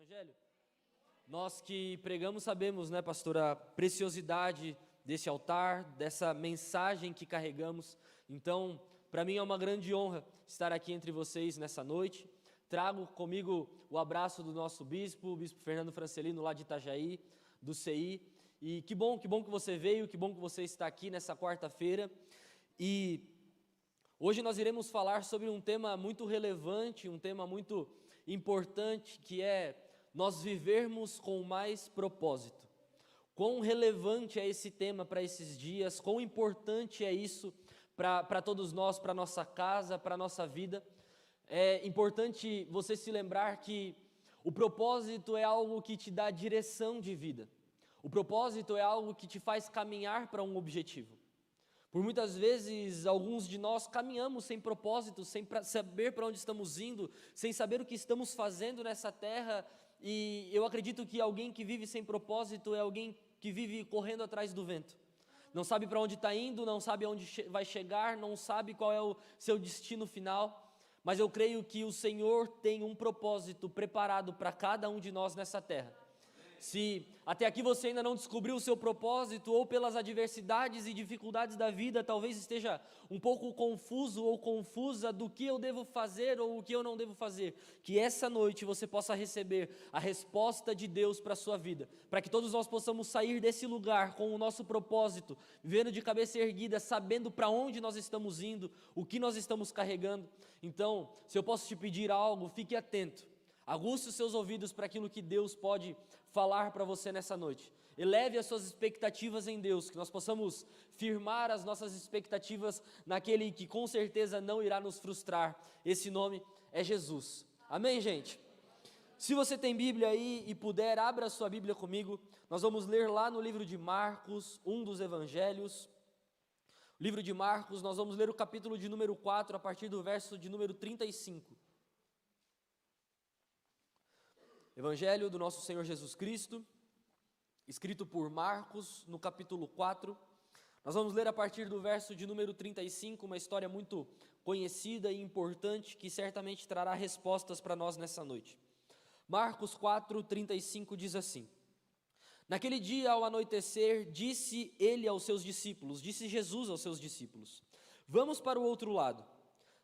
Evangelho? Nós que pregamos sabemos, né, pastor, a preciosidade desse altar, dessa mensagem que carregamos. Então, para mim é uma grande honra estar aqui entre vocês nessa noite. Trago comigo o abraço do nosso bispo, o bispo Fernando Francelino, lá de Itajaí, do CI. E que bom que você veio, que bom que você está aqui nessa quarta-feira. E hoje nós iremos falar sobre um tema muito relevante, um tema muito importante, que é nós vivermos com mais propósito. Quão relevante é esse tema para esses dias, quão importante é isso para todos nós, para a nossa casa, para a nossa vida. É importante você se lembrar que o propósito é algo que te dá direção de vida. O propósito é algo que te faz caminhar para um objetivo. Por muitas vezes, alguns de nós caminhamos sem propósito, sem saber para onde estamos indo, sem saber o que estamos fazendo nessa terra. E eu acredito que alguém que vive sem propósito é alguém que vive correndo atrás do vento. Não sabe para onde está indo, não sabe aonde vai chegar, não sabe qual é o seu destino final. Mas eu creio que o Senhor tem um propósito preparado para cada um de nós nessa terra. Se até aqui você ainda não descobriu o seu propósito, ou pelas adversidades e dificuldades da vida, talvez esteja um pouco confuso ou confusa do que eu devo fazer ou o que eu não devo fazer, que essa noite você possa receber a resposta de Deus para a sua vida, para que todos nós possamos sair desse lugar com o nosso propósito, vivendo de cabeça erguida, sabendo para onde nós estamos indo, o que nós estamos carregando. Então, se eu posso te pedir algo, fique atento. Aguce os seus ouvidos para aquilo que Deus pode falar para você nessa noite. Eleve as suas expectativas em Deus, que nós possamos firmar as nossas expectativas naquele que com certeza não irá nos frustrar. Esse nome é Jesus. Amém, gente? Se você tem Bíblia aí e puder, abra a sua Bíblia comigo. Nós vamos ler lá no livro de Marcos, um dos evangelhos. O livro de Marcos, nós vamos ler o capítulo de número 4, a partir do verso de número 35. Evangelho do nosso Senhor Jesus Cristo, escrito por Marcos, no capítulo 4. Nós vamos ler a partir do verso de número 35, uma história muito conhecida e importante, que certamente trará respostas para nós nessa noite. Marcos 4, 35 diz assim: Naquele dia, ao anoitecer, disse Jesus aos seus discípulos, vamos para o outro lado.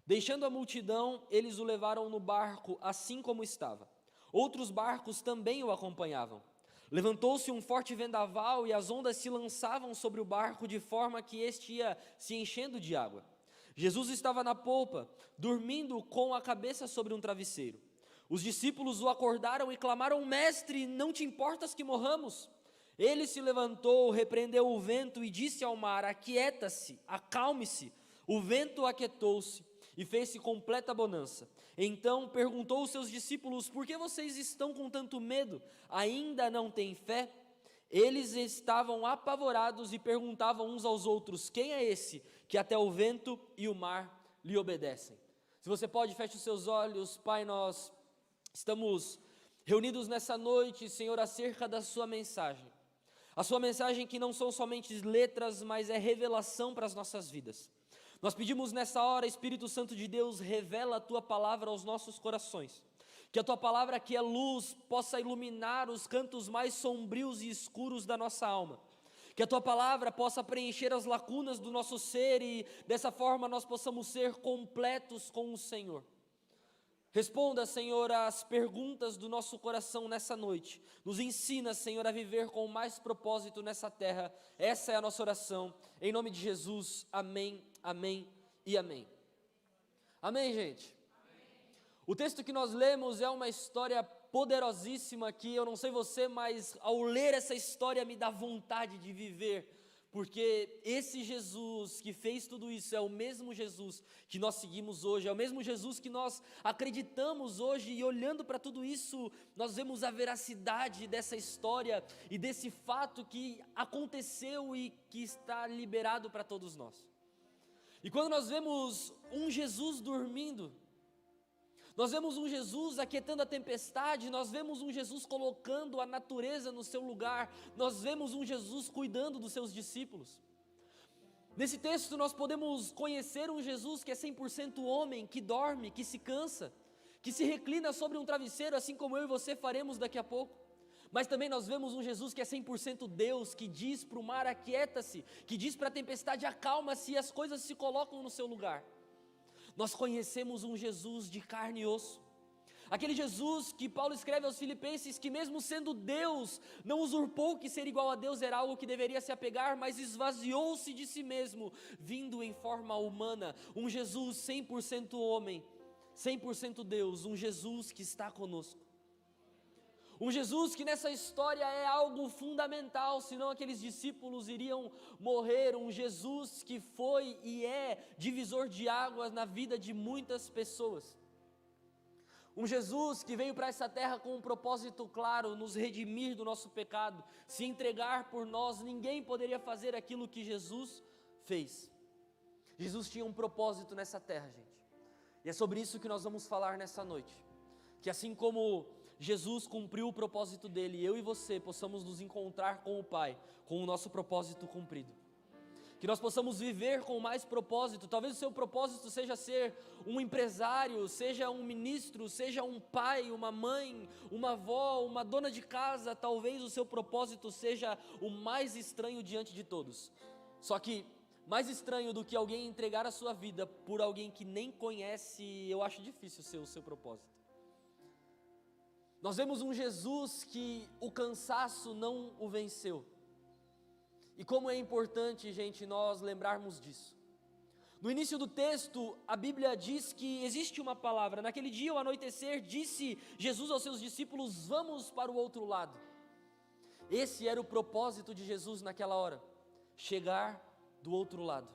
Deixando a multidão, eles o levaram no barco, assim como estava. Outros barcos também o acompanhavam. Levantou-se um forte vendaval e as ondas se lançavam sobre o barco de forma que este ia se enchendo de água. Jesus estava na polpa, dormindo com a cabeça sobre um travesseiro. Os discípulos o acordaram e clamaram: Mestre, não te importas que morramos? Ele se levantou, repreendeu o vento e disse ao mar: Aquieta-se, acalme-se. O vento aquietou-se e fez-se completa bonança. Então perguntou aos seus discípulos: por que vocês estão com tanto medo? Ainda não têm fé? Eles estavam apavorados e perguntavam uns aos outros: quem é esse que até o vento e o mar lhe obedecem? Se você pode, feche os seus olhos. Pai, nós estamos reunidos nessa noite, Senhor, acerca da sua mensagem. A sua mensagem que não são somente letras, mas é revelação para as nossas vidas. Nós pedimos nessa hora, Espírito Santo de Deus, revela a Tua palavra aos nossos corações. Que a Tua palavra, que é luz, possa iluminar os cantos mais sombrios e escuros da nossa alma. Que a Tua palavra possa preencher as lacunas do nosso ser e dessa forma nós possamos ser completos com o Senhor. Responda, Senhor, às perguntas do nosso coração nessa noite. Nos ensina, Senhor, a viver com mais propósito nessa terra. Essa é a nossa oração. Em nome de Jesus, amém, amém e amém. Amém, gente? Amém. O texto que nós lemos é uma história poderosíssima que eu não sei você, mas ao ler essa história me dá vontade de viver. Porque esse Jesus que fez tudo isso é o mesmo Jesus que nós seguimos hoje, é o mesmo Jesus que nós acreditamos hoje, e olhando para tudo isso, nós vemos a veracidade dessa história e desse fato que aconteceu e que está liberado para todos nós. E quando nós vemos um Jesus dormindo, nós vemos um Jesus aquietando a tempestade, nós vemos um Jesus colocando a natureza no seu lugar, nós vemos um Jesus cuidando dos seus discípulos. Nesse texto nós podemos conhecer um Jesus que é 100% homem, que dorme, que se cansa, que se reclina sobre um travesseiro, assim como eu e você faremos daqui a pouco. Mas também nós vemos um Jesus que é 100% Deus, que diz para o mar: aquieta-se, que diz para a tempestade: acalma-se, e as coisas se colocam no seu lugar. Nós conhecemos um Jesus de carne e osso, aquele Jesus que Paulo escreve aos Filipenses, que mesmo sendo Deus, não usurpou que ser igual a Deus era algo que deveria se apegar, mas esvaziou-se de si mesmo, vindo em forma humana. Um Jesus 100% homem, 100% Deus, um Jesus que está conosco. Um Jesus que nessa história é algo fundamental, senão aqueles discípulos iriam morrer. Um Jesus que foi e é divisor de águas na vida de muitas pessoas. Um Jesus que veio para essa terra com um propósito claro: nos redimir do nosso pecado, se entregar por nós. Ninguém poderia fazer aquilo que Jesus fez. Jesus tinha um propósito nessa terra, gente. E é sobre isso que nós vamos falar nessa noite. Que assim como Jesus cumpriu o propósito dele, eu e você possamos nos encontrar com o Pai, com o nosso propósito cumprido. Que nós possamos viver com mais propósito. Talvez o seu propósito seja ser um empresário, seja um ministro, seja um pai, uma mãe, uma avó, uma dona de casa. Talvez o seu propósito seja o mais estranho diante de todos. Só que mais estranho do que alguém entregar a sua vida por alguém que nem conhece, eu acho difícil ser o seu propósito. Nós vemos um Jesus que o cansaço não o venceu. E como é importante, gente, nós lembrarmos disso. No início do texto, a Bíblia diz que existe uma palavra. Naquele dia, ao anoitecer, disse Jesus aos seus discípulos: vamos para o outro lado. Esse era o propósito de Jesus naquela hora: chegar do outro lado.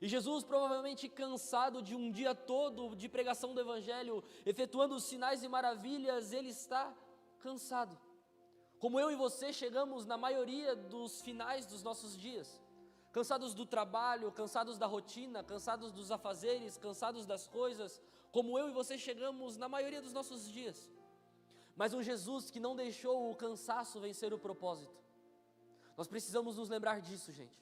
E Jesus, provavelmente cansado de um dia todo de pregação do Evangelho, efetuando sinais e maravilhas, ele está cansado. Como eu e você chegamos na maioria dos finais dos nossos dias, cansados do trabalho, cansados da rotina, cansados dos afazeres, cansados das coisas, como eu e você chegamos na maioria dos nossos dias. Mas um Jesus que não deixou o cansaço vencer o propósito. Nós precisamos nos lembrar disso, gente.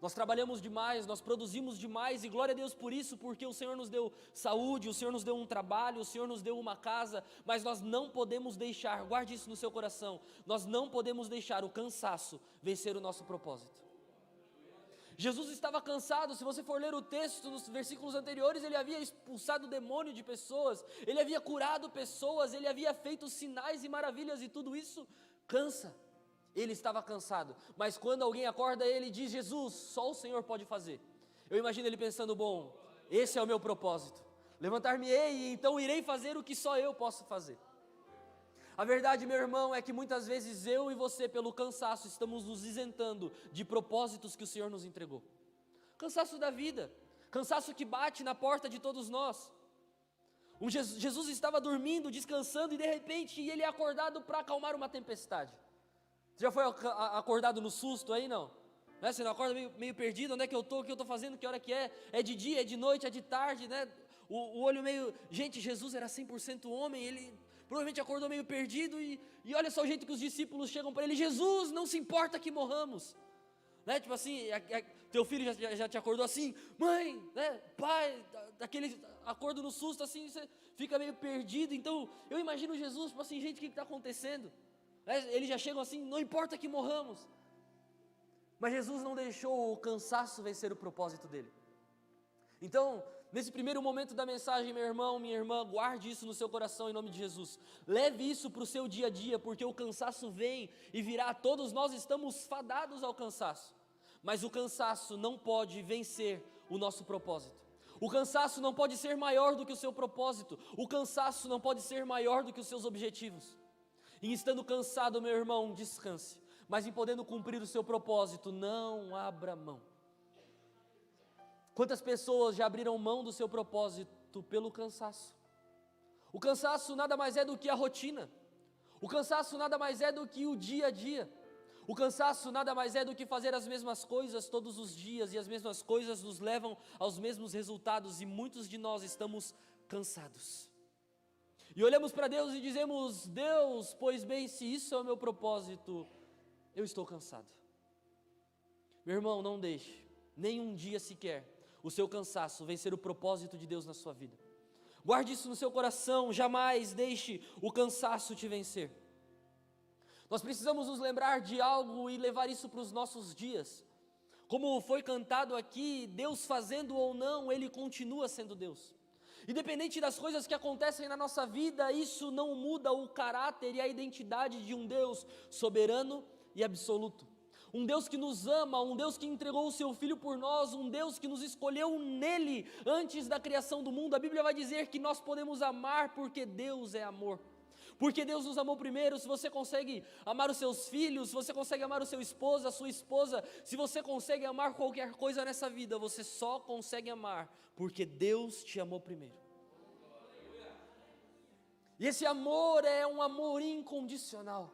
Nós trabalhamos demais, nós produzimos demais, e glória a Deus por isso, porque o Senhor nos deu saúde, o Senhor nos deu um trabalho, o Senhor nos deu uma casa, mas nós não podemos deixar, guarde isso no seu coração, nós não podemos deixar o cansaço vencer o nosso propósito. Jesus estava cansado. Se você for ler o texto nos versículos anteriores, ele havia expulsado o demônio de pessoas, ele havia curado pessoas, ele havia feito sinais e maravilhas, e tudo isso cansa. Ele estava cansado, mas quando alguém acorda ele e diz: Jesus, só o Senhor pode fazer. Eu imagino ele pensando: bom, esse é o meu propósito, levantar-me-ei e então irei fazer o que só eu posso fazer. A verdade, meu irmão, é que muitas vezes eu e você, pelo cansaço, estamos nos isentando de propósitos que o Senhor nos entregou. Cansaço da vida, cansaço que bate na porta de todos nós. Jesus estava dormindo, descansando, e de repente ele é acordado para acalmar uma tempestade. Você já foi acordado no susto aí, não? Né? Você não acorda meio perdido? Onde é que eu estou? O que eu estou fazendo? Que hora que é? É de dia, é de noite, é de tarde, né? O olho meio... Gente, Jesus era 100% homem, ele provavelmente acordou meio perdido, e olha só o jeito que os discípulos chegam para ele: Jesus, não se importa que morramos. Né? Tipo assim, teu filho já te acordou assim: mãe, né? Pai, aquele acordo no susto assim, você fica meio perdido. Então eu imagino Jesus, tipo assim: gente, o que está acontecendo? Eles já chegam assim: não importa que morramos. Mas Jesus não deixou o cansaço vencer o propósito dele. Então, nesse primeiro momento da mensagem, meu irmão, minha irmã, guarde isso no seu coração em nome de Jesus. Leve isso para o seu dia a dia, porque o cansaço vem e virá. Todos nós estamos fadados ao cansaço, mas o cansaço não pode vencer o nosso propósito. O cansaço não pode ser maior do que o seu propósito. O cansaço não pode ser maior do que os seus objetivos. E estando cansado, meu irmão, descanse, mas em podendo cumprir o seu propósito, não abra mão. Quantas pessoas já abriram mão do seu propósito pelo cansaço? O cansaço nada mais é do que a rotina. O cansaço nada mais é do que o dia a dia. O cansaço nada mais é do que fazer as mesmas coisas todos os dias, e as mesmas coisas nos levam aos mesmos resultados, e muitos de nós estamos cansados. E olhamos para Deus e dizemos: Deus, pois bem, se isso é o meu propósito, eu estou cansado. Meu irmão, não deixe, nem um dia sequer, o seu cansaço vencer o propósito de Deus na sua vida. Guarde isso no seu coração, jamais deixe o cansaço te vencer. Nós precisamos nos lembrar de algo e levar isso para os nossos dias. Como foi cantado aqui, Deus fazendo ou não, Ele continua sendo Deus. Independente das coisas que acontecem na nossa vida, isso não muda o caráter e a identidade de um Deus soberano e absoluto. Um Deus que nos ama, um Deus que entregou o seu Filho por nós, um Deus que nos escolheu nele antes da criação do mundo. A Bíblia vai dizer que nós podemos amar porque Deus é amor. Porque Deus nos amou primeiro. Se você consegue amar os seus filhos, se você consegue amar o seu esposo, a sua esposa, se você consegue amar qualquer coisa nessa vida, você só consegue amar porque Deus te amou primeiro. E esse amor é um amor incondicional.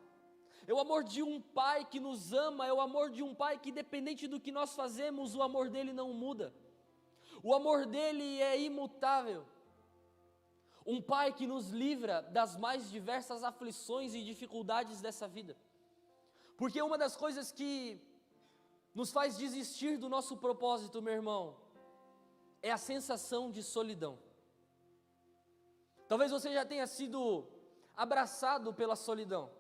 É o amor de um pai que nos ama, é o amor de um pai que, independente do que nós fazemos, o amor dele não muda. O amor dele é imutável. Um pai que nos livra das mais diversas aflições e dificuldades dessa vida. Porque uma das coisas que nos faz desistir do nosso propósito, meu irmão, é a sensação de solidão. Talvez você já tenha sido abraçado pela solidão.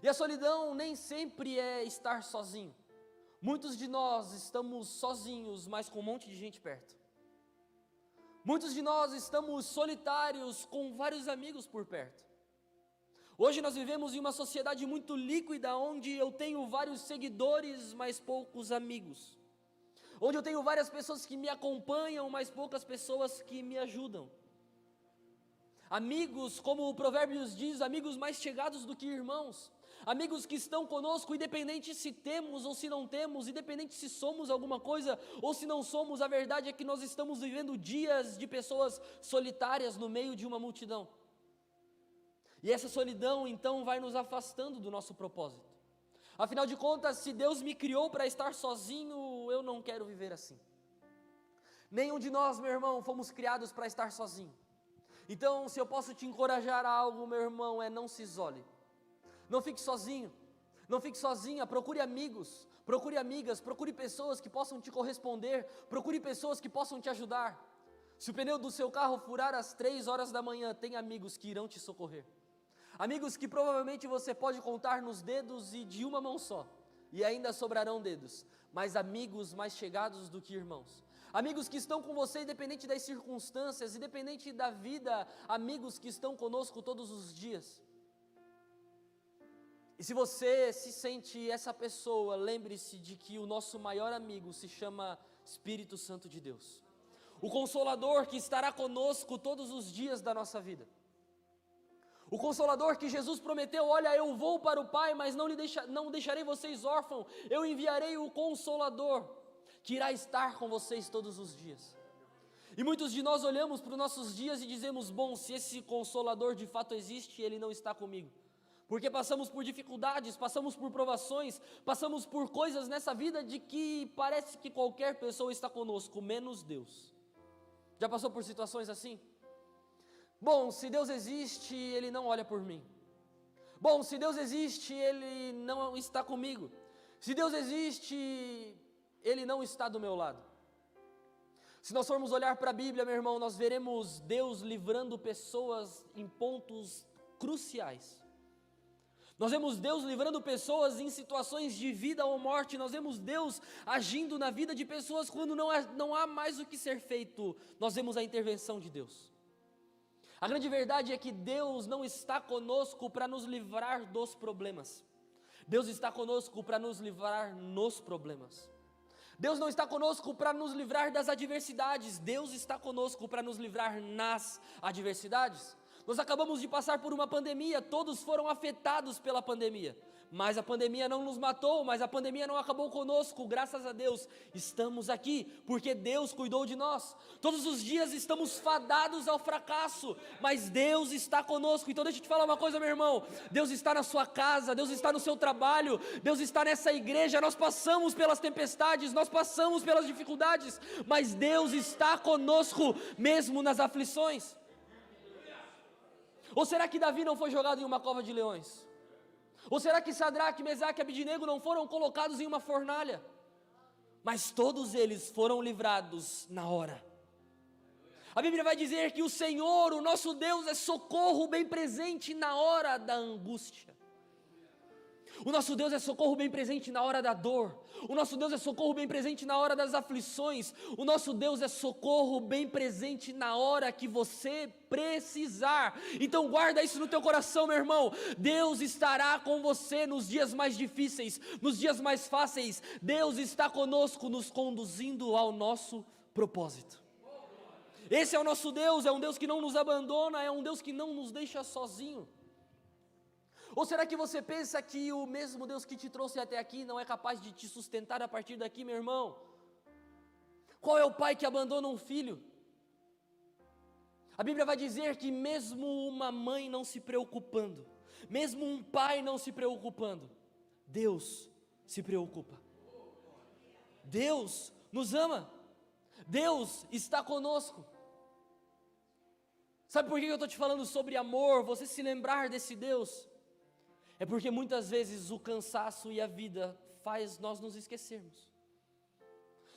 E a solidão nem sempre é estar sozinho. Muitos de nós estamos sozinhos, mas com um monte de gente perto. Muitos de nós estamos solitários com vários amigos por perto. Hoje nós vivemos em uma sociedade muito líquida, onde eu tenho vários seguidores, mas poucos amigos. Onde eu tenho várias pessoas que me acompanham, mas poucas pessoas que me ajudam. Amigos, como o Provérbios diz, amigos mais chegados do que irmãos. Amigos que estão conosco, independente se temos ou se não temos, independente se somos alguma coisa ou se não somos, a verdade é que nós estamos vivendo dias de pessoas solitárias no meio de uma multidão. E essa solidão então vai nos afastando do nosso propósito. Afinal de contas, se Deus me criou para estar sozinho, eu não quero viver assim. Nenhum de nós, meu irmão, fomos criados para estar sozinho. Então, se eu posso te encorajar a algo, meu irmão, é não se isole. Não fique sozinho, não fique sozinha, procure amigos, procure amigas, procure pessoas que possam te corresponder, procure pessoas que possam te ajudar. Se o pneu do seu carro furar às 3 horas da manhã, tem amigos que irão te socorrer. Amigos que provavelmente você pode contar nos dedos e de uma mão só, e ainda sobrarão dedos, mas amigos mais chegados do que irmãos. Amigos que estão com você independente das circunstâncias, independente da vida, amigos que estão conosco todos os dias. E se você se sente essa pessoa, lembre-se de que o nosso maior amigo se chama Espírito Santo de Deus. O Consolador que estará conosco todos os dias da nossa vida. O Consolador que Jesus prometeu, olha, eu vou para o Pai, mas não deixarei vocês órfãos, eu enviarei o Consolador, que irá estar com vocês todos os dias. E muitos de nós olhamos para os nossos dias e dizemos, bom, se esse Consolador de fato existe, ele não está comigo. Porque passamos por dificuldades, passamos por provações, passamos por coisas nessa vida de que parece que qualquer pessoa está conosco, menos Deus. Já passou por situações assim? Bom, se Deus existe, Ele não olha por mim. Bom, se Deus existe, Ele não está comigo. Se Deus existe, Ele não está do meu lado. Se nós formos olhar para a Bíblia, meu irmão, nós veremos Deus livrando pessoas em pontos cruciais. Nós vemos Deus livrando pessoas em situações de vida ou morte. Nós vemos Deus agindo na vida de pessoas quando não há mais o que ser feito. Nós vemos a intervenção de Deus. A grande verdade é que Deus não está conosco para nos livrar dos problemas. Deus está conosco para nos livrar nos problemas. Deus não está conosco para nos livrar das adversidades. Deus está conosco para nos livrar nas adversidades. Nós acabamos de passar por uma pandemia, todos foram afetados pela pandemia, mas a pandemia não nos matou, mas a pandemia não acabou conosco, graças a Deus, estamos aqui, porque Deus cuidou de nós. Todos os dias estamos fadados ao fracasso, mas Deus está conosco. Então deixa eu te falar uma coisa, meu irmão, Deus está na sua casa, Deus está no seu trabalho, Deus está nessa igreja. Nós passamos pelas tempestades, nós passamos pelas dificuldades, mas Deus está conosco, mesmo nas aflições. Ou será que Davi não foi jogado em uma cova de leões? Ou será que Sadraque, Mesaque e Abidnego não foram colocados em uma fornalha? Mas todos eles foram livrados na hora. A Bíblia vai dizer que o Senhor, o nosso Deus, é socorro bem presente na hora da angústia. O nosso Deus é socorro bem presente na hora da dor. O nosso Deus é socorro bem presente na hora das aflições. O nosso Deus é socorro bem presente na hora que você precisar. Então guarda isso no teu coração, meu irmão. Deus estará com você nos dias mais difíceis, nos dias mais fáceis. Deus está conosco, nos conduzindo ao nosso propósito. Esse é o nosso Deus, é um Deus que não nos abandona, é um Deus que não nos deixa sozinho. Ou será que você pensa que o mesmo Deus que te trouxe até aqui não é capaz de te sustentar a partir daqui, meu irmão? Qual é o pai que abandona um filho? A Bíblia vai dizer que mesmo uma mãe não se preocupando, mesmo um pai não se preocupando, Deus se preocupa. Deus nos ama, Deus está conosco. Sabe por que eu estou te falando sobre amor, você se lembrar desse Deus? É porque muitas vezes o cansaço e a vida faz nós nos esquecermos.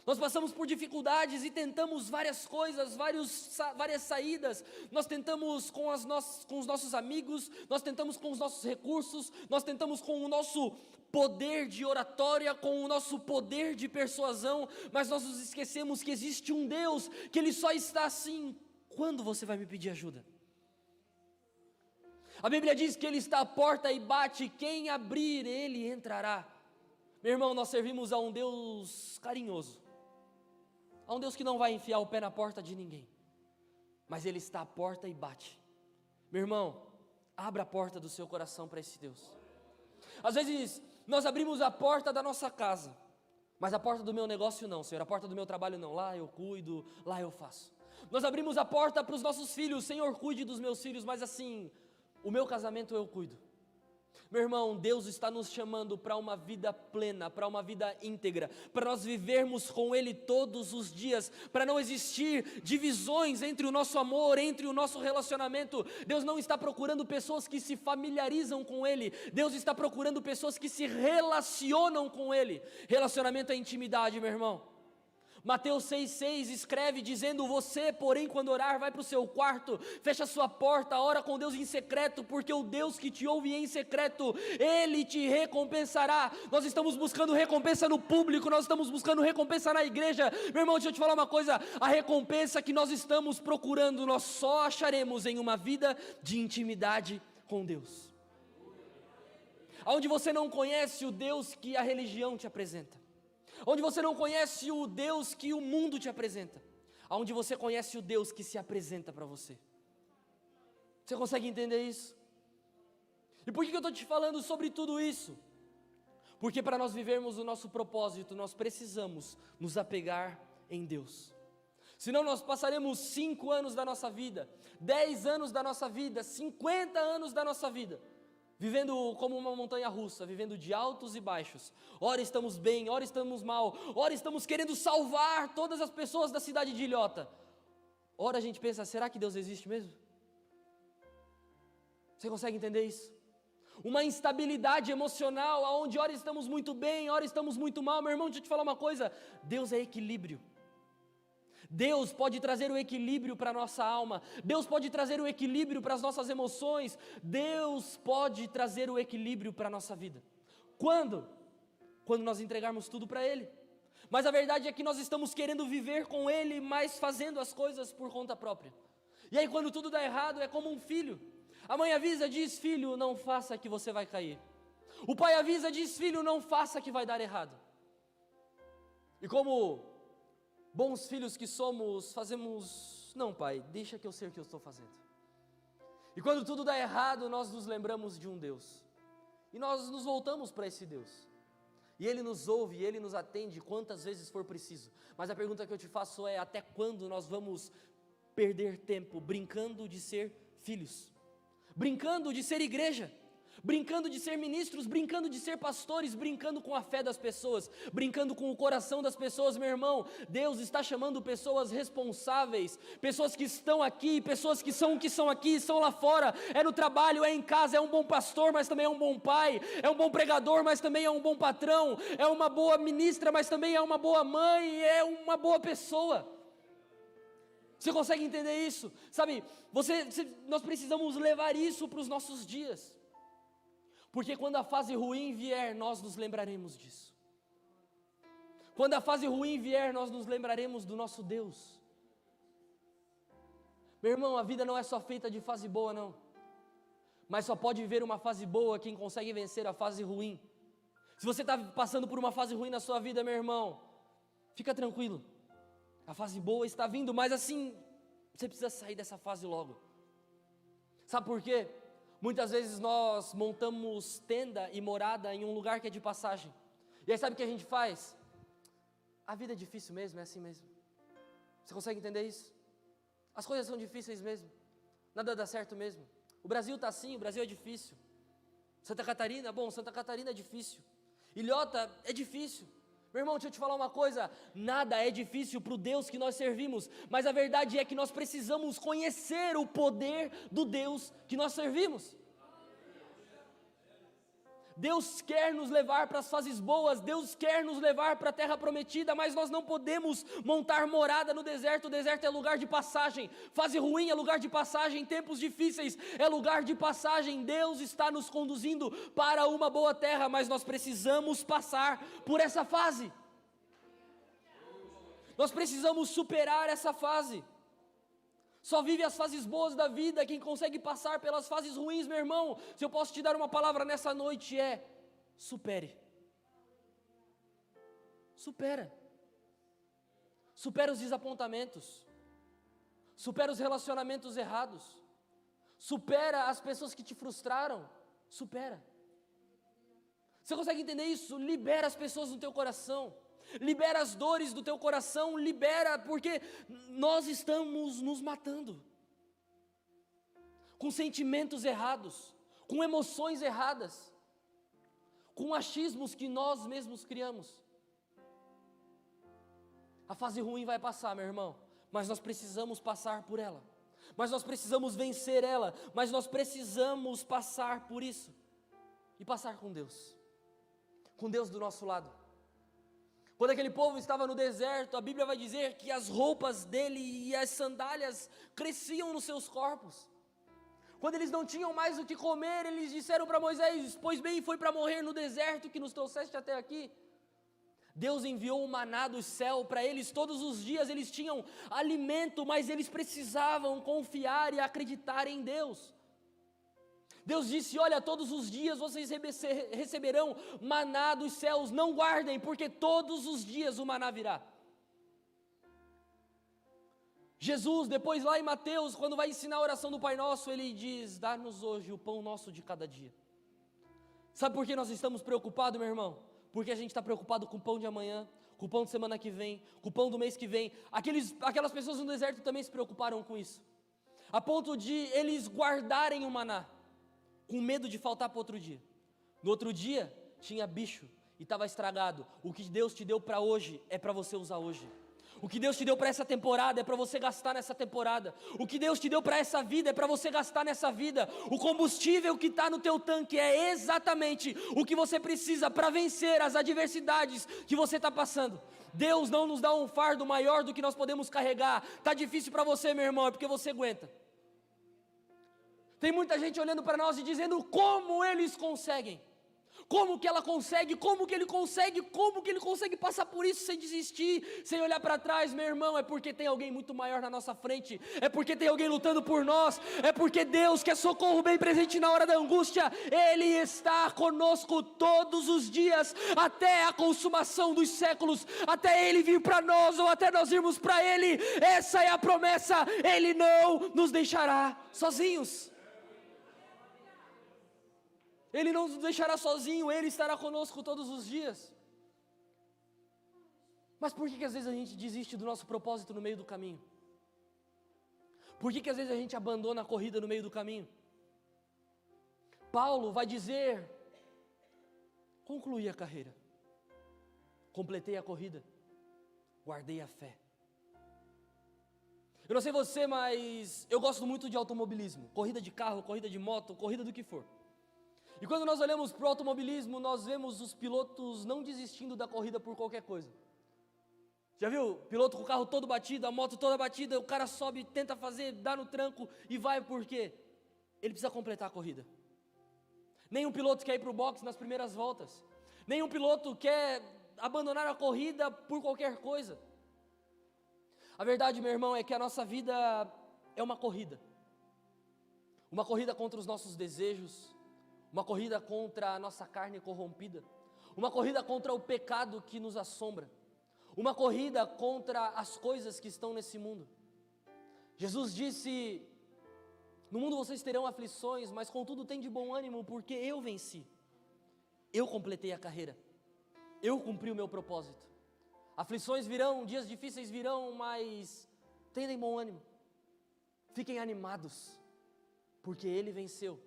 Nós passamos por dificuldades e tentamos várias coisas, várias saídas. Nós tentamos com os nossos amigos, nós tentamos com os nossos recursos, nós tentamos com o nosso poder de oratória, com o nosso poder de persuasão, mas nós nos esquecemos que existe um Deus, que Ele só está assim. Quando você vai me pedir ajuda? A Bíblia diz que Ele está à porta e bate, quem abrir, Ele entrará. Meu irmão, nós servimos a um Deus carinhoso, a um Deus que não vai enfiar o pé na porta de ninguém, mas Ele está à porta e bate. Meu irmão, abra a porta do seu coração para esse Deus. Às vezes, nós abrimos a porta da nossa casa, mas a porta do meu negócio não, Senhor, a porta do meu trabalho não, lá eu cuido, lá eu faço. Nós abrimos a porta para os nossos filhos, Senhor, cuide dos meus filhos, mas assim, o meu casamento eu cuido. Meu irmão, Deus está nos chamando para uma vida plena, para uma vida íntegra, para nós vivermos com Ele todos os dias, para não existir divisões entre o nosso amor, entre o nosso relacionamento. Deus não está procurando pessoas que se familiarizam com Ele, Deus está procurando pessoas que se relacionam com Ele. Relacionamento é intimidade, meu irmão. Mateus 6,6 escreve dizendo: você, porém, quando orar, vai para o seu quarto, fecha a sua porta, ora com Deus em secreto, porque o Deus que te ouve em secreto, Ele te recompensará. Nós estamos buscando recompensa no público, nós estamos buscando recompensa na igreja. Meu irmão, deixa eu te falar uma coisa, a recompensa que nós estamos procurando, nós só acharemos em uma vida de intimidade com Deus, onde você não conhece o Deus que a religião te apresenta, onde você não conhece o Deus que o mundo te apresenta, onde você conhece o Deus que se apresenta para você. Você consegue entender isso? E por que eu estou te falando sobre tudo isso? Porque para nós vivermos o nosso propósito, nós precisamos nos apegar em Deus. Senão nós passaremos 5 anos da nossa vida, 10 anos da nossa vida, 50 anos da nossa vida, vivendo como uma montanha russa, vivendo de altos e baixos. Ora estamos bem, ora estamos mal, ora estamos querendo salvar todas as pessoas da cidade de Ilhota. Ora a gente pensa, será que Deus existe mesmo? Você consegue entender isso? Uma instabilidade emocional, onde ora estamos muito bem, ora estamos muito mal. Meu irmão, deixa eu te falar uma coisa, Deus é equilíbrio. Deus pode trazer o equilíbrio para a nossa alma, Deus pode trazer o equilíbrio para as nossas emoções, Deus pode trazer o equilíbrio para a nossa vida. Quando? Quando nós entregarmos tudo para Ele. Mas a verdade é que nós estamos querendo viver com Ele, mas fazendo as coisas por conta própria. E aí quando tudo dá errado, é como um filho. A mãe avisa, diz: filho, não faça que você vai cair. O pai avisa, diz: filho, não faça que vai dar errado. E como bons filhos que somos, fazemos: não, pai, deixa que eu sei o que eu estou fazendo. E quando tudo dá errado, nós nos lembramos de um Deus, e nós nos voltamos para esse Deus, e Ele nos ouve, e Ele nos atende quantas vezes for preciso. Mas a pergunta que eu te faço é: até quando nós vamos perder tempo brincando de ser filhos, brincando de ser igreja, brincando de ser ministros, brincando de ser pastores, brincando com a fé das pessoas, brincando com o coração das pessoas? Meu irmão, Deus está chamando pessoas responsáveis, pessoas que estão aqui, pessoas que são aqui, são lá fora, é no trabalho, é em casa, é um bom pastor, mas também é um bom pai, é um bom pregador, mas também é um bom patrão, é uma boa ministra, mas também é uma boa mãe, é uma boa pessoa. Você consegue entender isso? Sabe, nós precisamos levar isso para os nossos dias. Porque quando a fase ruim vier, nós nos lembraremos disso. Quando a fase ruim vier, nós nos lembraremos do nosso Deus. Meu irmão, a vida não é só feita de fase boa, não. Mas só pode viver uma fase boa quem consegue vencer a fase ruim. Se você está passando por uma fase ruim na sua vida, meu irmão, fica tranquilo. A fase boa está vindo, mas assim, você precisa sair dessa fase logo. Sabe por quê? Muitas vezes nós montamos tenda e morada em um lugar que é de passagem. E aí sabe o que a gente faz? A vida é difícil mesmo, é assim mesmo. Você consegue entender isso? As coisas são difíceis mesmo. Nada dá certo mesmo. O Brasil está assim, o Brasil é difícil. Santa Catarina, bom, Santa Catarina é difícil. Ilhota é difícil. Meu irmão, deixa eu te falar uma coisa, nada é difícil para o Deus que nós servimos, mas a verdade é que nós precisamos conhecer o poder do Deus que nós servimos. Deus quer nos levar para as fases boas, Deus quer nos levar para a terra prometida, mas nós não podemos montar morada no deserto. O deserto é lugar de passagem, fase ruim é lugar de passagem, tempos difíceis é lugar de passagem. Deus está nos conduzindo para uma boa terra, mas nós precisamos passar por essa fase. Nós precisamos superar essa fase. Só vive as fases boas da vida quem consegue passar pelas fases ruins, meu irmão. Se eu posso te dar uma palavra nessa noite é: supere. Supera. Supera os desapontamentos. Supera os relacionamentos errados. Supera as pessoas que te frustraram. Supera. Você consegue entender isso? Libera as pessoas no teu coração. Libera as dores do teu coração, libera, porque nós estamos nos matando, com sentimentos errados, com emoções erradas, com achismos que nós mesmos criamos. A fase ruim vai passar, meu irmão, mas nós precisamos passar por ela, mas nós precisamos vencer ela, mas nós precisamos passar por isso, e passar com Deus do nosso lado. Quando aquele povo estava no deserto, a Bíblia vai dizer que as roupas dele e as sandálias cresciam nos seus corpos. Quando eles não tinham mais o que comer, eles disseram para Moisés: pois bem, foi para morrer no deserto que nos trouxeste até aqui. Deus enviou o maná do céu para eles todos os dias, eles tinham alimento, mas eles precisavam confiar e acreditar em Deus. Deus disse: olha, todos os dias vocês receberão maná dos céus, não guardem, porque todos os dias o maná virá. Jesus, depois lá em Mateus, quando vai ensinar a oração do Pai Nosso, ele diz: dá-nos hoje o pão nosso de cada dia. Sabe por que nós estamos preocupados, meu irmão? Porque a gente está preocupado com o pão de amanhã, com o pão de semana que vem, com o pão do mês que vem. Aquelas pessoas no deserto também se preocuparam com isso, a ponto de eles guardarem o maná, com medo de faltar para outro dia. No outro dia, tinha bicho e estava estragado. O que Deus te deu para hoje, é para você usar hoje. O que Deus te deu para essa temporada, é para você gastar nessa temporada. O que Deus te deu para essa vida, é para você gastar nessa vida. O combustível que está no teu tanque é exatamente o que você precisa para vencer as adversidades que você está passando. Deus não nos dá um fardo maior do que nós podemos carregar. Está difícil para você, meu irmão, é porque você aguenta. Tem muita gente olhando para nós e dizendo: como eles conseguem? Como que ela consegue? Como que ele consegue? Como que ele consegue passar por isso sem desistir, sem olhar para trás? Meu irmão, é porque tem alguém muito maior na nossa frente, é porque tem alguém lutando por nós, é porque Deus, que é socorro bem presente na hora da angústia, Ele está conosco todos os dias, até a consumação dos séculos, até Ele vir para nós, ou até nós irmos para Ele. Essa é a promessa, Ele não nos deixará sozinhos. Ele não nos deixará sozinho, Ele estará conosco todos os dias. Mas por que às vezes a gente desiste do nosso propósito no meio do caminho? Por que às vezes a gente abandona a corrida no meio do caminho? Paulo vai dizer: concluí a carreira, completei a corrida, guardei a fé. Eu não sei você, mas eu gosto muito de automobilismo, corrida de carro, corrida de moto, corrida do que for. E quando nós olhamos para o automobilismo, nós vemos os pilotos não desistindo da corrida por qualquer coisa. Já viu? Piloto com o carro todo batido, a moto toda batida, o cara sobe, tenta fazer, dá no tranco e vai por quê? Ele precisa completar a corrida. Nenhum piloto quer ir para o boxe nas primeiras voltas. Nenhum piloto quer abandonar a corrida por qualquer coisa. A verdade, meu irmão, é que a nossa vida é uma corrida. Uma corrida contra os nossos desejos, uma corrida contra a nossa carne corrompida, uma corrida contra o pecado que nos assombra, uma corrida contra as coisas que estão nesse mundo. Jesus disse: no mundo vocês terão aflições, mas contudo tem de bom ânimo, porque eu venci. Eu completei a carreira. Eu cumpri o meu propósito. Aflições virão, dias difíceis virão, mas tenham bom ânimo. Fiquem animados, porque Ele venceu.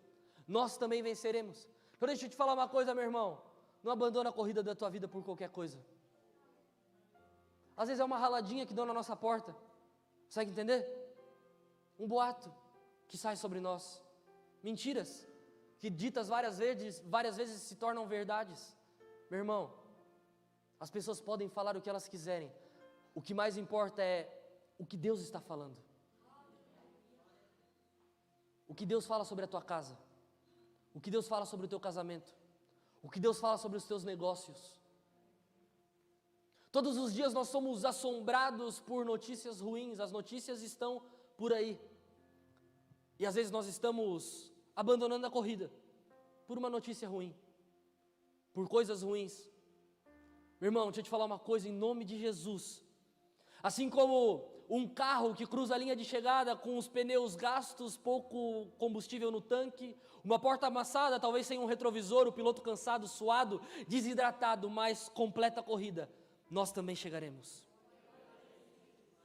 Nós também venceremos. Então deixa eu te falar uma coisa, meu irmão. Não abandona a corrida da tua vida por qualquer coisa. Às vezes é uma raladinha que dão na nossa porta. Consegue entender? Um boato que sai sobre nós. Mentiras que ditas várias vezes se tornam verdades. Meu irmão, as pessoas podem falar o que elas quiserem. O que mais importa é o que Deus está falando. O que Deus fala sobre a tua casa. O que Deus fala sobre o teu casamento. O que Deus fala sobre os teus negócios. Todos os dias nós somos assombrados por notícias ruins. As notícias estão por aí. E às vezes nós estamos abandonando a corrida por uma notícia ruim, por coisas ruins. Meu irmão, deixa eu te falar uma coisa em nome de Jesus. Assim como um carro que cruza a linha de chegada com os pneus gastos, pouco combustível no tanque, uma porta amassada, talvez sem um retrovisor, o piloto cansado, suado, desidratado, mas completa a corrida, nós também chegaremos.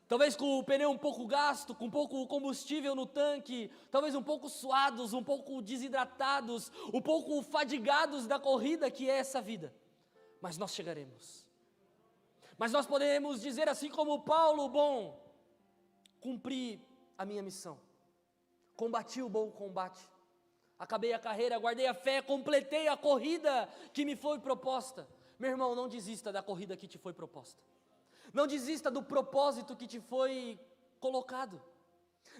Talvez com o pneu um pouco gasto, com pouco combustível no tanque, talvez um pouco suados, um pouco desidratados, um pouco fadigados da corrida que é essa vida, mas nós chegaremos. Mas nós podemos dizer assim como Paulo: bom, cumpri a minha missão, combati o bom combate, acabei a carreira, guardei a fé, completei a corrida que me foi proposta. Meu irmão, não desista da corrida que te foi proposta. Não desista do propósito que te foi colocado.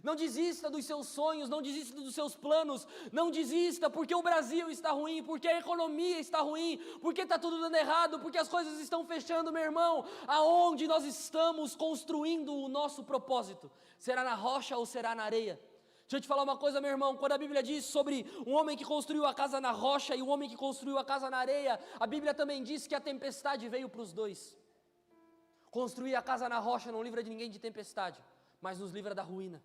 Não desista dos seus sonhos, não desista dos seus planos. Não desista porque o Brasil está ruim, porque a economia está ruim, porque está tudo dando errado, porque as coisas estão fechando, meu irmão. Aonde nós estamos construindo o nosso propósito? Será na rocha ou será na areia? Deixa eu te falar uma coisa, meu irmão. Quando a Bíblia diz sobre um homem que construiu a casa na rocha e um homem que construiu a casa na areia, a Bíblia também diz que a tempestade veio para os dois. Construir a casa na rocha não livra de ninguém de tempestade, mas nos livra da ruína.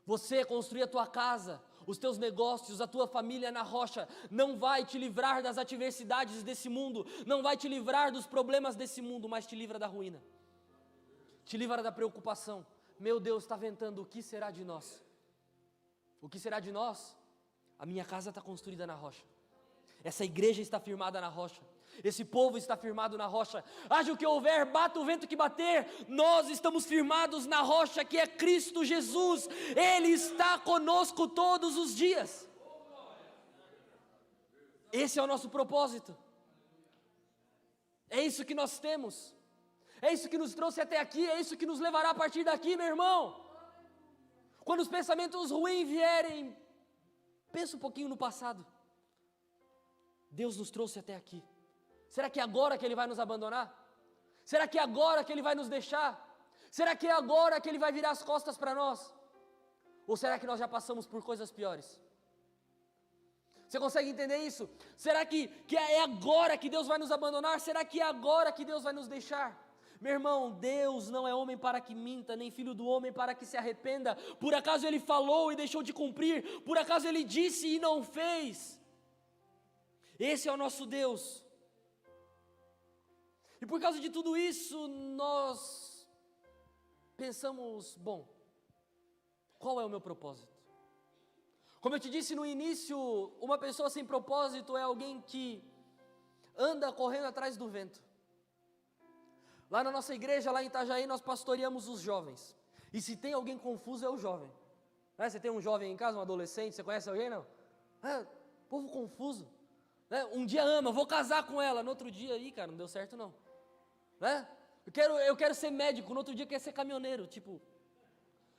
Você construir a tua casa, os teus negócios, a tua família na rocha, não vai te livrar das adversidades desse mundo, não vai te livrar dos problemas desse mundo, mas te livra da ruína. Te livra da preocupação. Meu Deus, está ventando, o que será de nós? O que será de nós? A minha casa está construída na rocha. Essa igreja está firmada na rocha. Esse povo está firmado na rocha. Haja o que houver, bata o vento que bater, nós estamos firmados na rocha que é Cristo Jesus. Ele está conosco todos os dias. Esse é o nosso propósito. É isso que nós temos. É isso que nos trouxe até aqui. É isso que nos levará a partir daqui, meu irmão. Quando os pensamentos ruins vierem, pensa um pouquinho no passado. Deus nos trouxe até aqui. Será que é agora que Ele vai nos abandonar? Será que é agora que Ele vai nos deixar? Será que é agora que Ele vai virar as costas para nós? Ou será que nós já passamos por coisas piores? Você consegue entender isso? Será que é agora que Deus vai nos abandonar? Será que é agora que Deus vai nos deixar? Meu irmão, Deus não é homem para que minta, nem filho do homem para que se arrependa. Por acaso Ele falou e deixou de cumprir? Por acaso Ele disse e não fez? Esse é o nosso Deus. E por causa de tudo isso, nós pensamos, bom, qual é o meu propósito? Como eu te disse no início, uma pessoa sem propósito é alguém que anda correndo atrás do vento. Lá na nossa igreja, lá em Itajaí, nós pastoreamos os jovens. E se tem alguém confuso, é o jovem. Você tem um jovem em casa, um adolescente, você conhece alguém, não? Povo confuso. Né? Um dia ama, vou casar com ela, no outro dia, cara, não deu certo não. Né? Eu quero ser médico, no outro dia quer ser caminhoneiro, tipo.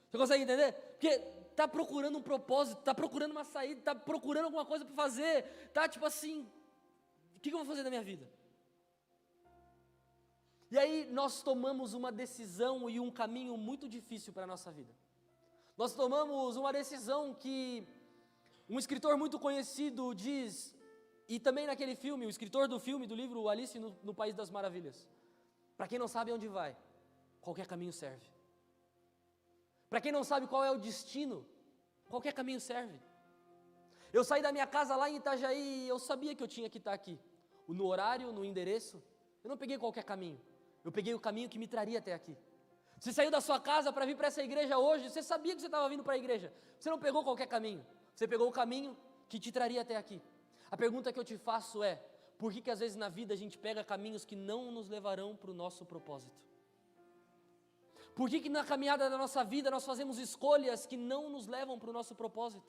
Você consegue entender? Porque está procurando um propósito, está procurando uma saída, está procurando alguma coisa para fazer, está tipo assim, o que eu vou fazer da minha vida? E aí nós tomamos uma decisão e um caminho muito difícil para a nossa vida. Nós tomamos uma decisão que um escritor muito conhecido diz, e também naquele filme, o escritor do filme, do livro Alice no País das Maravilhas, para quem não sabe onde vai, qualquer caminho serve. Para quem não sabe qual é o destino, qualquer caminho serve. Eu saí da minha casa lá em Itajaí e eu sabia que eu tinha que estar aqui. No horário, no endereço, eu não peguei qualquer caminho. Eu peguei o caminho que me traria até aqui. Você saiu da sua casa para vir para essa igreja hoje, você sabia que você estava vindo para a igreja. Você não pegou qualquer caminho. Você pegou o caminho que te traria até aqui. A pergunta que eu te faço é, por que às vezes na vida a gente pega caminhos que não nos levarão para o nosso propósito? Por que na caminhada da nossa vida nós fazemos escolhas que não nos levam para o nosso propósito?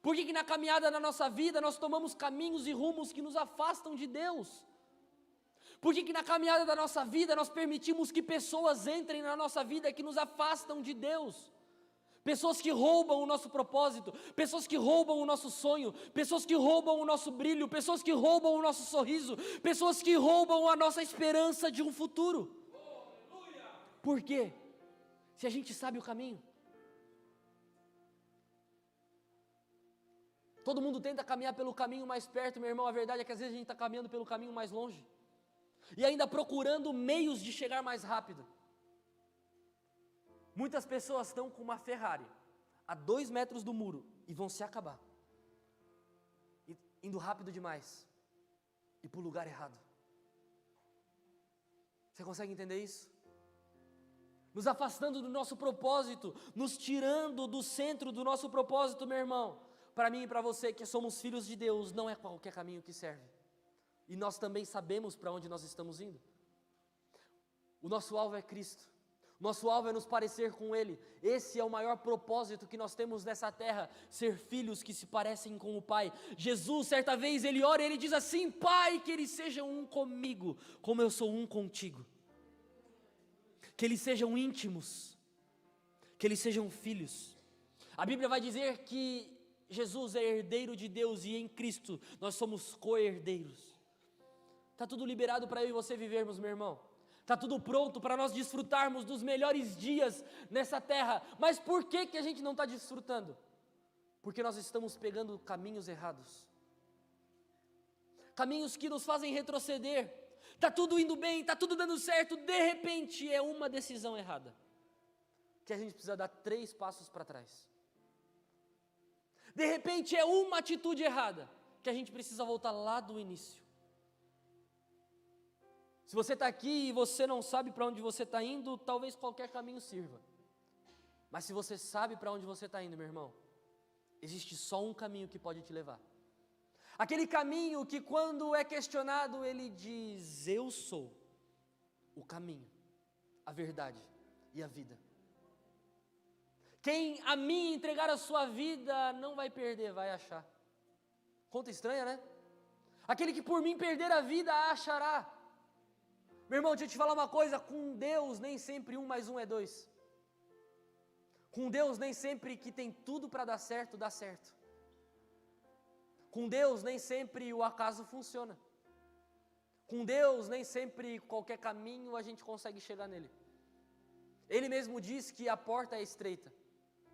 Por que na caminhada da nossa vida nós tomamos caminhos e rumos que nos afastam de Deus? Por que na caminhada da nossa vida nós permitimos que pessoas entrem na nossa vida que nos afastam de Deus? Pessoas que roubam o nosso propósito, pessoas que roubam o nosso sonho, pessoas que roubam o nosso brilho, pessoas que roubam o nosso sorriso, pessoas que roubam a nossa esperança de um futuro. Por quê? Se a gente sabe o caminho. Todo mundo tenta caminhar pelo caminho mais perto, meu irmão, a verdade é que às vezes a gente está caminhando pelo caminho mais longe. E ainda procurando meios de chegar mais rápido. Muitas pessoas estão com uma Ferrari a 2 metros do muro e vão se acabar. Indo rápido demais e para o lugar errado. Você consegue entender isso? Nos afastando do nosso propósito, nos tirando do centro do nosso propósito, meu irmão. Para mim e para você que somos filhos de Deus, não é qualquer caminho que serve. E nós também sabemos para onde nós estamos indo. O nosso alvo é Cristo. Nosso alvo é nos parecer com Ele. Esse é o maior propósito que nós temos nessa terra, ser filhos que se parecem com o Pai. Jesus, certa vez, Ele ora e Ele diz assim, Pai, que eles sejam um comigo, como eu sou um contigo. Que eles sejam íntimos, que eles sejam filhos. A Bíblia vai dizer que Jesus é herdeiro de Deus e em Cristo nós somos co-herdeiros. Está tudo liberado para eu e você vivermos, meu irmão. Está tudo pronto para nós desfrutarmos dos melhores dias nessa terra. Mas por que a gente não está desfrutando? Porque nós estamos pegando caminhos errados. Caminhos que nos fazem retroceder. Está tudo indo bem, está tudo dando certo, de repente é uma decisão errada. Que a gente precisa dar 3 passos para trás. De repente é uma atitude errada, que a gente precisa voltar lá do início. Se você está aqui e você não sabe para onde você está indo, talvez qualquer caminho sirva. Mas se você sabe para onde você está indo, meu irmão, existe só um caminho que pode te levar. Aquele caminho que quando é questionado, ele diz, eu sou o caminho, a verdade e a vida. Quem a mim entregar a sua vida, não vai perder, vai achar. Conta estranha, né? Aquele que por mim perder a vida, a achará. Meu irmão, deixa eu te falar uma coisa, com Deus nem sempre 1 mais 1 é 2. Com Deus nem sempre que tem tudo para dar certo, dá certo. Com Deus nem sempre o acaso funciona. Com Deus nem sempre qualquer caminho a gente consegue chegar nele. Ele mesmo diz que a porta é estreita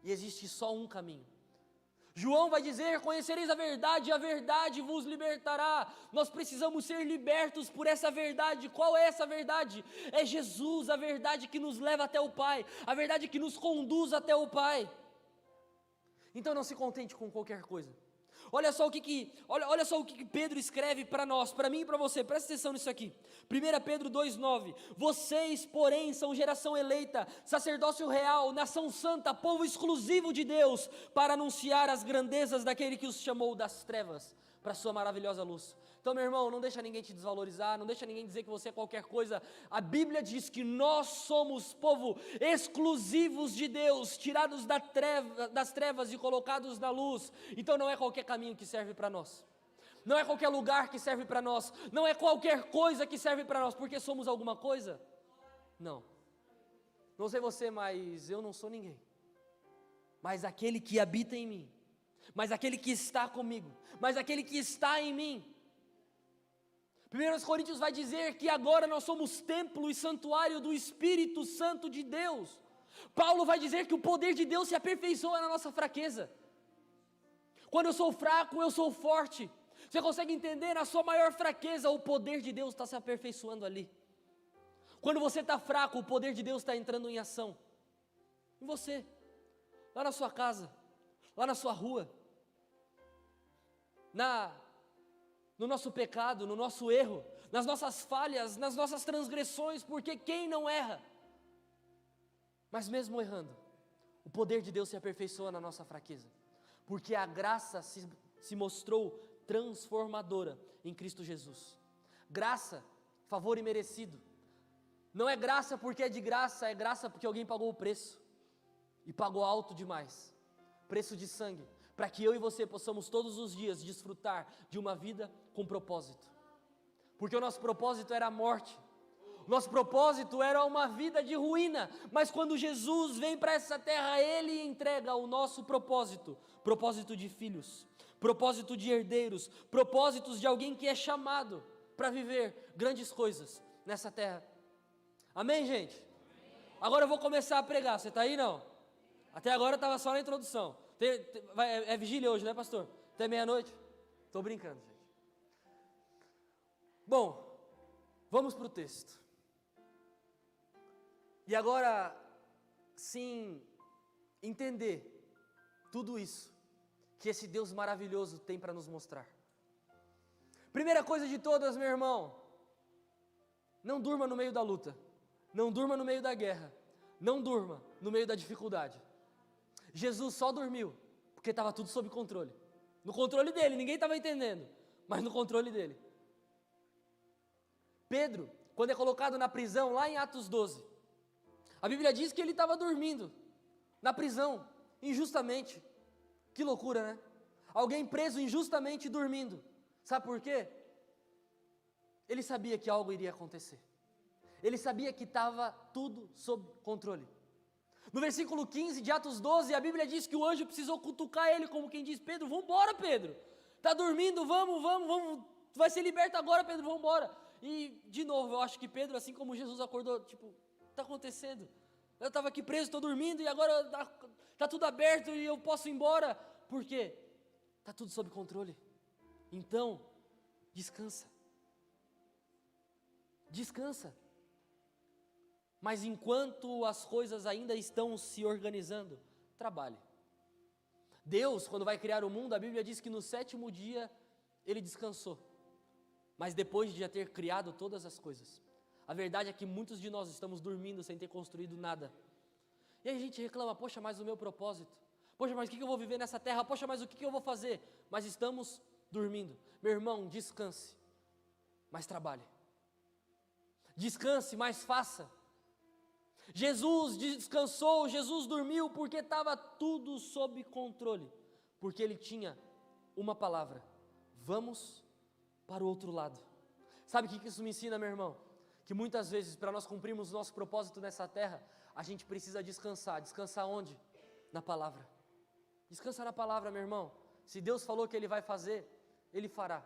e existe só um caminho. João vai dizer, conhecereis a verdade vos libertará. Nós precisamos ser libertos por essa verdade. Qual é essa verdade? É Jesus, a verdade que nos leva até o Pai, a verdade que nos conduz até o Pai. Então não se contente com qualquer coisa. Olha só o que Pedro escreve para nós, para mim e para você, presta atenção nisso aqui. 1 Pedro 2,9, vocês, porém, são geração eleita, sacerdócio real, nação santa, povo exclusivo de Deus, para anunciar as grandezas daquele que os chamou das trevas, para a sua maravilhosa luz. Então, meu irmão, não deixa ninguém te desvalorizar, não deixa ninguém dizer que você é qualquer coisa. A Bíblia diz que nós somos povo exclusivos de Deus, tirados das trevas e colocados na luz. Então não é qualquer caminho que serve para nós. Não é qualquer lugar que serve para nós. Não é qualquer coisa que serve para nós, porque somos alguma coisa? Não. Não sei você, mas eu não sou ninguém. Mas aquele que habita em mim, mas aquele que está comigo, mas aquele que está em mim. 1 Coríntios vai dizer que agora nós somos templo e santuário do Espírito Santo de Deus. Paulo vai dizer que o poder de Deus se aperfeiçoa na nossa fraqueza. Quando eu sou fraco, eu sou forte. Você consegue entender? Na sua maior fraqueza, o poder de Deus está se aperfeiçoando ali. Quando você está fraco, o poder de Deus está entrando em ação. Em você, lá na sua casa, lá na sua rua, no nosso pecado, no nosso erro, nas nossas falhas, nas nossas transgressões, porque quem não erra? Mas mesmo errando, o poder de Deus se aperfeiçoa na nossa fraqueza, porque a graça se mostrou transformadora em Cristo Jesus. Graça, favor imerecido. Não é graça porque é de graça, é graça porque alguém pagou o preço, e pagou alto demais, preço de sangue, para que eu e você possamos todos os dias desfrutar de uma vida com propósito, porque o nosso propósito era a morte, nosso propósito era uma vida de ruína, mas quando Jesus vem para essa terra, Ele entrega o nosso propósito, propósito de filhos, propósito de herdeiros, propósitos de alguém que é chamado para viver grandes coisas nessa terra. Amém, gente? Agora eu vou começar a pregar, você está aí não? Até agora eu estava só na introdução. É vigília hoje, né, pastor? Até meia-noite? Estou brincando, gente. Bom, vamos para o texto. E agora, sim, entender tudo isso que esse Deus maravilhoso tem para nos mostrar. Primeira coisa de todas, meu irmão, não durma no meio da luta, não durma no meio da guerra, não durma no meio da dificuldade. Jesus só dormiu porque estava tudo sob controle. No controle dele, ninguém estava entendendo, mas no controle dele. Pedro, quando é colocado na prisão, lá em Atos 12, a Bíblia diz que ele estava dormindo na prisão, injustamente. Que loucura, né? Alguém preso injustamente dormindo. Sabe por quê? Ele sabia que algo iria acontecer. Ele sabia que estava tudo sob controle. No versículo 15 de Atos 12, a Bíblia diz que o anjo precisou cutucar ele, como quem diz: Pedro, vamos embora, Pedro. Está dormindo, vamos, vai ser liberto agora, Pedro, vamos embora. E, de novo, eu acho que Pedro, assim como Jesus acordou, tipo, está acontecendo? Eu estava aqui preso, estou dormindo e agora está tudo aberto e eu posso ir embora. Por quê? Está tudo sob controle. Então, descansa. Descansa. Mas enquanto as coisas ainda estão se organizando, trabalhe. Deus, quando vai criar o mundo, a Bíblia diz que no 7º dia Ele descansou. Mas depois de já ter criado todas as coisas. A verdade é que muitos de nós estamos dormindo sem ter construído nada. E aí a gente reclama: poxa, mas o meu propósito? Poxa, mas o que eu vou viver nessa terra? Poxa, mas o que eu vou fazer? Mas estamos dormindo. Meu irmão, descanse, mas trabalhe. Descanse, mas faça. Jesus descansou, Jesus dormiu porque estava tudo sob controle. Porque Ele tinha uma palavra: vamos para o outro lado. Sabe o que isso me ensina, meu irmão? Que muitas vezes, para nós cumprirmos o nosso propósito nessa terra, a gente precisa descansar. Descansar onde? Na palavra. Descansa na palavra, meu irmão. Se Deus falou que Ele vai fazer, Ele fará.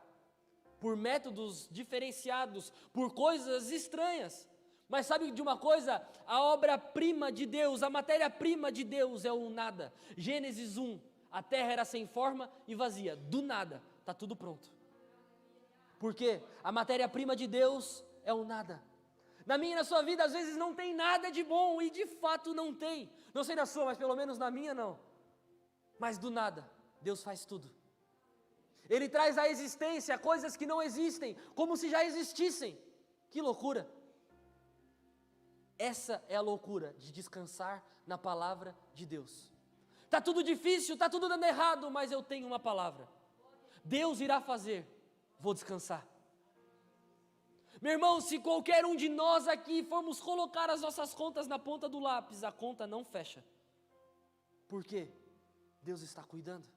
Por métodos diferenciados, por coisas estranhas. Mas sabe de uma coisa? A obra-prima de Deus, a matéria-prima de Deus é o nada. Gênesis 1, a terra era sem forma e vazia. Do nada, está tudo pronto. Por quê? A matéria-prima de Deus é o nada. Na minha e na sua vida, às vezes não tem nada de bom, e de fato não tem. Não sei na sua, mas pelo menos na minha não. Mas do nada, Deus faz tudo. Ele traz à existência coisas que não existem, como se já existissem. Que loucura! Essa é a loucura de descansar na palavra de Deus. Está tudo difícil, está tudo dando errado, mas eu tenho uma palavra. Deus irá fazer, vou descansar. Meu irmão, se qualquer um de nós aqui formos colocar as nossas contas na ponta do lápis, a conta não fecha. Por quê? Deus está cuidando.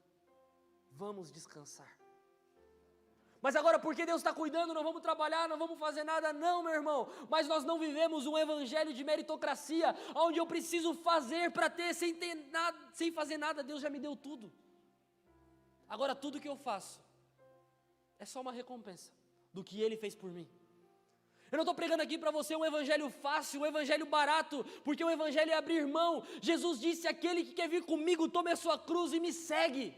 Vamos descansar. Mas agora, porque Deus está cuidando, não vamos trabalhar, não vamos fazer nada, não, meu irmão. Mas nós não vivemos um evangelho de meritocracia, onde eu preciso fazer para ter, sem fazer nada, Deus já me deu tudo. Agora, tudo que eu faço é só uma recompensa do que Ele fez por mim. Eu não estou pregando aqui para você um evangelho fácil, um evangelho barato, porque o evangelho é abrir mão. Jesus disse: aquele que quer vir comigo, tome a sua cruz e me segue.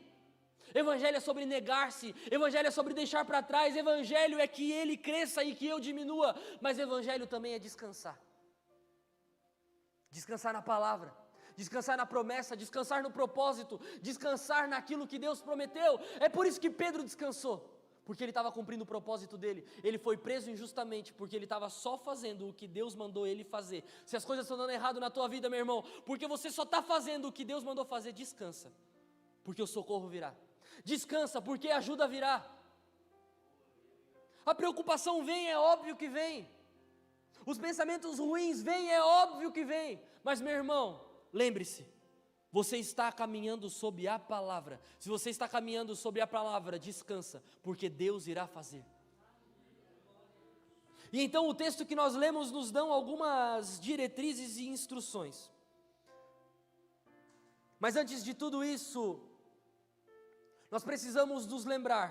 Evangelho é sobre negar-se, evangelho é sobre deixar para trás, evangelho é que ele cresça e que eu diminua, mas evangelho também é descansar. Descansar na palavra, descansar na promessa, descansar no propósito, descansar naquilo que Deus prometeu. É por isso que Pedro descansou, porque ele estava cumprindo o propósito dele. Ele foi preso injustamente, porque ele estava só fazendo o que Deus mandou ele fazer. Se as coisas estão dando errado na tua vida, meu irmão, porque você só está fazendo o que Deus mandou fazer, descansa, porque o socorro virá. Descansa, porque a ajuda virá. A preocupação vem, é óbvio que vem. Os pensamentos ruins vêm, é óbvio que vem. Mas, meu irmão, lembre-se, você está caminhando sob a palavra. Se você está caminhando sob a palavra, descansa, porque Deus irá fazer. E então o texto que nós lemos nos dão algumas diretrizes e instruções. Mas antes de tudo isso, nós precisamos nos lembrar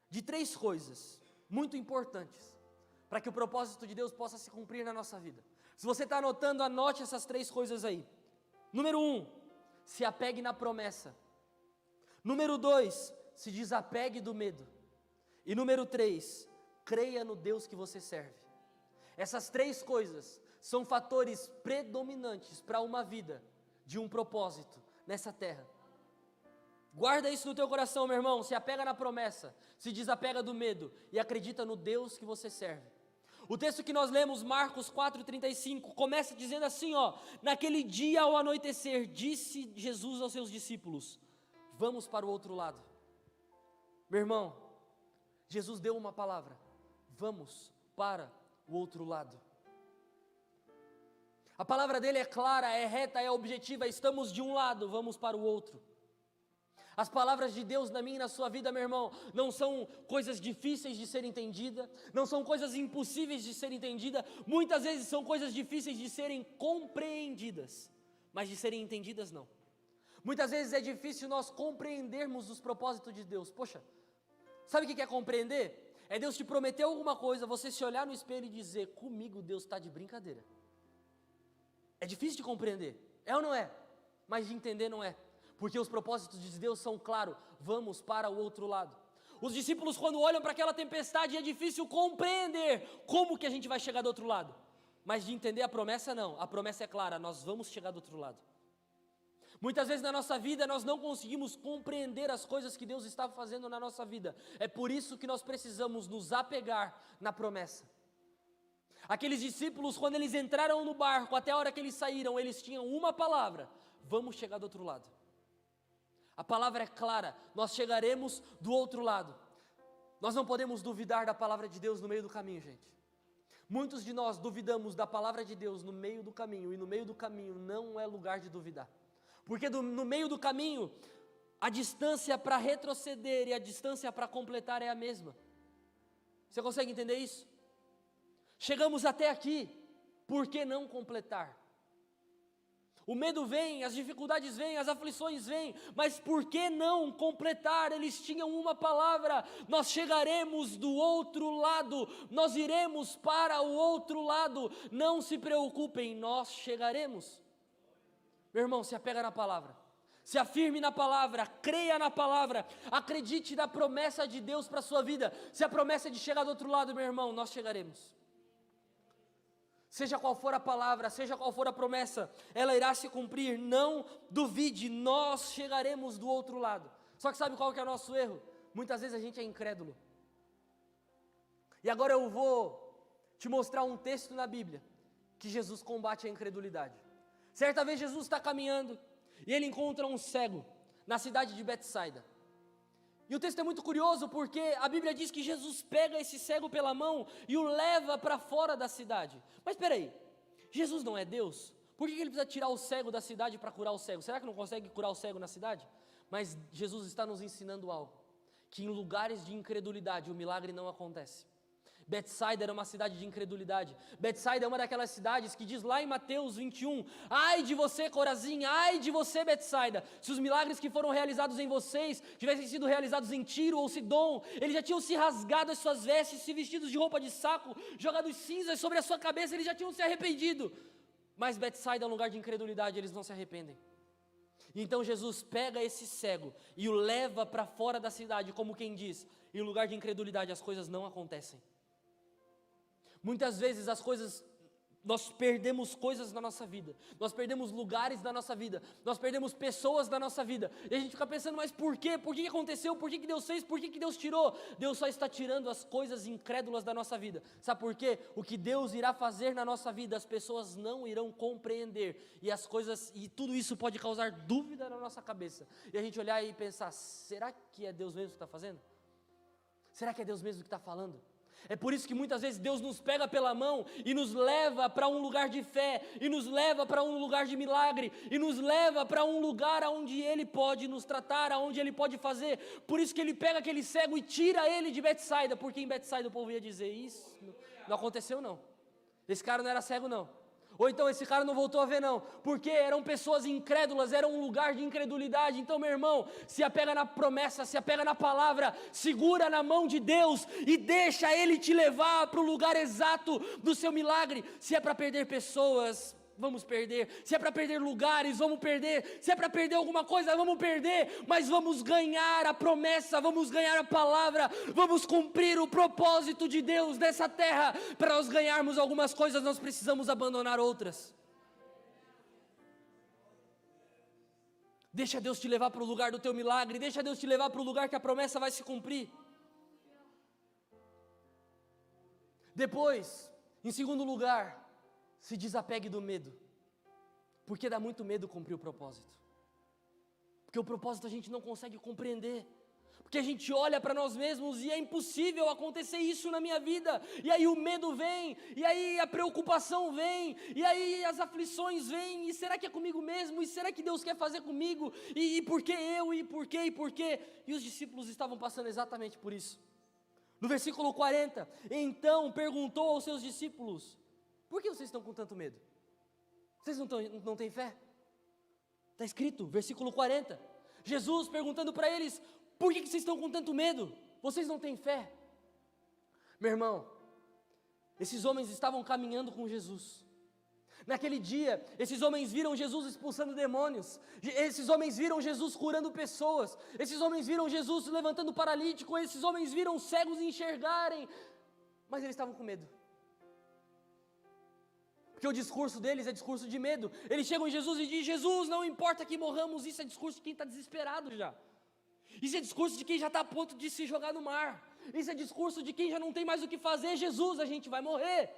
de 3 coisas muito importantes para que o propósito de Deus possa se cumprir na nossa vida. Se você está anotando, anote essas 3 coisas aí. Número 1, se apegue na promessa. Número 2, se desapegue do medo. E número 3, creia no Deus que você serve. Essas 3 coisas são fatores predominantes para uma vida de um propósito nessa terra. Guarda isso no teu coração, meu irmão. Se apega na promessa, se desapega do medo e acredita no Deus que você serve. O texto que nós lemos, Marcos 4,35, começa dizendo assim, ó: naquele dia ao anoitecer, disse Jesus aos seus discípulos: vamos para o outro lado. Meu irmão, Jesus deu uma palavra: vamos para o outro lado. A palavra dele é clara, é reta, é objetiva. Estamos de um lado, vamos para o outro. As palavras de Deus na minha e na sua vida, meu irmão, não são coisas difíceis de ser entendida, não são coisas impossíveis de ser entendida. Muitas vezes são coisas difíceis de serem compreendidas, mas de serem entendidas não. Muitas vezes é difícil nós compreendermos os propósitos de Deus. Poxa, sabe o que é compreender? É Deus te prometer alguma coisa, você se olhar no espelho e dizer: comigo Deus está de brincadeira. É difícil de compreender, é ou não é? Mas de entender não é. Porque os propósitos de Deus são claros, vamos para o outro lado. Os discípulos, quando olham para aquela tempestade, é difícil compreender como que a gente vai chegar do outro lado. Mas de entender a promessa, não. A promessa é clara, nós vamos chegar do outro lado. Muitas vezes na nossa vida nós não conseguimos compreender as coisas que Deus está fazendo na nossa vida. É por isso que nós precisamos nos apegar na promessa. Aqueles discípulos, quando eles entraram no barco, até a hora que eles saíram, eles tinham uma palavra: vamos chegar do outro lado. A palavra é clara, nós chegaremos do outro lado. Nós não podemos duvidar da palavra de Deus no meio do caminho, gente. Muitos de nós duvidamos da palavra de Deus no meio do caminho, e no meio do caminho não é lugar de duvidar. Porque no meio do caminho, a distância para retroceder e a distância para completar é a mesma. Você consegue entender isso? Chegamos até aqui, por que não completar? O medo vem, as dificuldades vêm, as aflições vêm, mas por que não completar? Eles tinham uma palavra: nós chegaremos do outro lado, nós iremos para o outro lado, não se preocupem, nós chegaremos. Meu irmão, se apega na palavra, se afirme na palavra, creia na palavra, acredite na promessa de Deus para a sua vida. Se a promessa é de chegar do outro lado, meu irmão, nós chegaremos. Seja qual for a palavra, seja qual for a promessa, ela irá se cumprir, não duvide, nós chegaremos do outro lado. Só que sabe qual que é o nosso erro? Muitas vezes a gente é incrédulo. E agora eu vou te mostrar um texto na Bíblia que Jesus combate a incredulidade. Certa vez Jesus está caminhando e ele encontra um cego na cidade de Betsaida. E o texto é muito curioso porque a Bíblia diz que Jesus pega esse cego pela mão e o leva para fora da cidade. Mas espera aí, Jesus não é Deus? Por que ele precisa tirar o cego da cidade para curar o cego? Será que não consegue curar o cego na cidade? Mas Jesus está nos ensinando algo, que em lugares de incredulidade o milagre não acontece. Betsaida era uma cidade de incredulidade. Betsaida é uma daquelas cidades que diz lá em Mateus 21, ai de você, Corazim, ai de você, Betsaida, se os milagres que foram realizados em vocês tivessem sido realizados em Tiro ou Sidom, eles já tinham se rasgado as suas vestes, se vestidos de roupa de saco, jogado cinzas sobre a sua cabeça, eles já tinham se arrependido. Mas Betsaida é um lugar de incredulidade, eles não se arrependem. Então Jesus pega esse cego e o leva para fora da cidade, como quem diz, em lugar de incredulidade as coisas não acontecem. Muitas vezes nós perdemos coisas na nossa vida, nós perdemos lugares na nossa vida, nós perdemos pessoas na nossa vida, e a gente fica pensando, mas por quê? Por que aconteceu? Por que Deus fez? Por que Deus tirou? Deus só está tirando as coisas incrédulas da nossa vida. Sabe por quê? O que Deus irá fazer na nossa vida, as pessoas não irão compreender, e tudo isso pode causar dúvida na nossa cabeça, e a gente olhar e pensar, será que é Deus mesmo que está fazendo? Será que é Deus mesmo que está falando? É por isso que muitas vezes Deus nos pega pela mão e nos leva para um lugar de fé, e nos leva para um lugar de milagre, e nos leva para um lugar onde Ele pode nos tratar, onde Ele pode fazer. Por isso que Ele pega aquele cego e tira ele de Betsaida, porque em Betsaida o povo ia dizer, isso não aconteceu não, esse cara não era cego não. Ou então esse cara não voltou a ver não, porque eram pessoas incrédulas, era um lugar de incredulidade. Então meu irmão, se apega na promessa, se apega na palavra, segura na mão de Deus e deixa Ele te levar para o lugar exato do seu milagre. Se é para perder pessoas, vamos perder. Se é para perder lugares, vamos perder. Se é para perder alguma coisa, vamos perder. Mas vamos ganhar a promessa, vamos ganhar a palavra, vamos cumprir o propósito de Deus nessa terra. Para nós ganharmos algumas coisas, nós precisamos abandonar outras. Deixa Deus te levar para o lugar do teu milagre, deixa Deus te levar para o lugar que a promessa vai se cumprir. Depois, em segundo lugar, se desapegue do medo, porque dá muito medo cumprir o propósito, porque o propósito a gente não consegue compreender, porque a gente olha para nós mesmos e é impossível acontecer isso na minha vida, e aí o medo vem, e aí a preocupação vem, e aí as aflições vêm, e será que é comigo mesmo, e será que Deus quer fazer comigo, e por que eu, e por quê, e os discípulos estavam passando exatamente por isso. No versículo 40, então perguntou aos seus discípulos, por que vocês estão com tanto medo? Vocês não têm fé? Está escrito, versículo 40. Jesus perguntando para eles, por que vocês estão com tanto medo? Vocês não têm fé? Meu irmão, esses homens estavam caminhando com Jesus. Naquele dia, esses homens viram Jesus expulsando demônios. Esses homens viram Jesus curando pessoas. Esses homens viram Jesus levantando paralítico. Esses homens viram cegos enxergarem. Mas eles estavam com medo. Porque o discurso deles é discurso de medo. Eles chegam em Jesus e dizem, Jesus, não importa que morramos. Isso é discurso de quem está desesperado já. Isso é discurso de quem já está a ponto de se jogar no mar. Isso é discurso de quem já não tem mais o que fazer. Jesus, a gente vai morrer.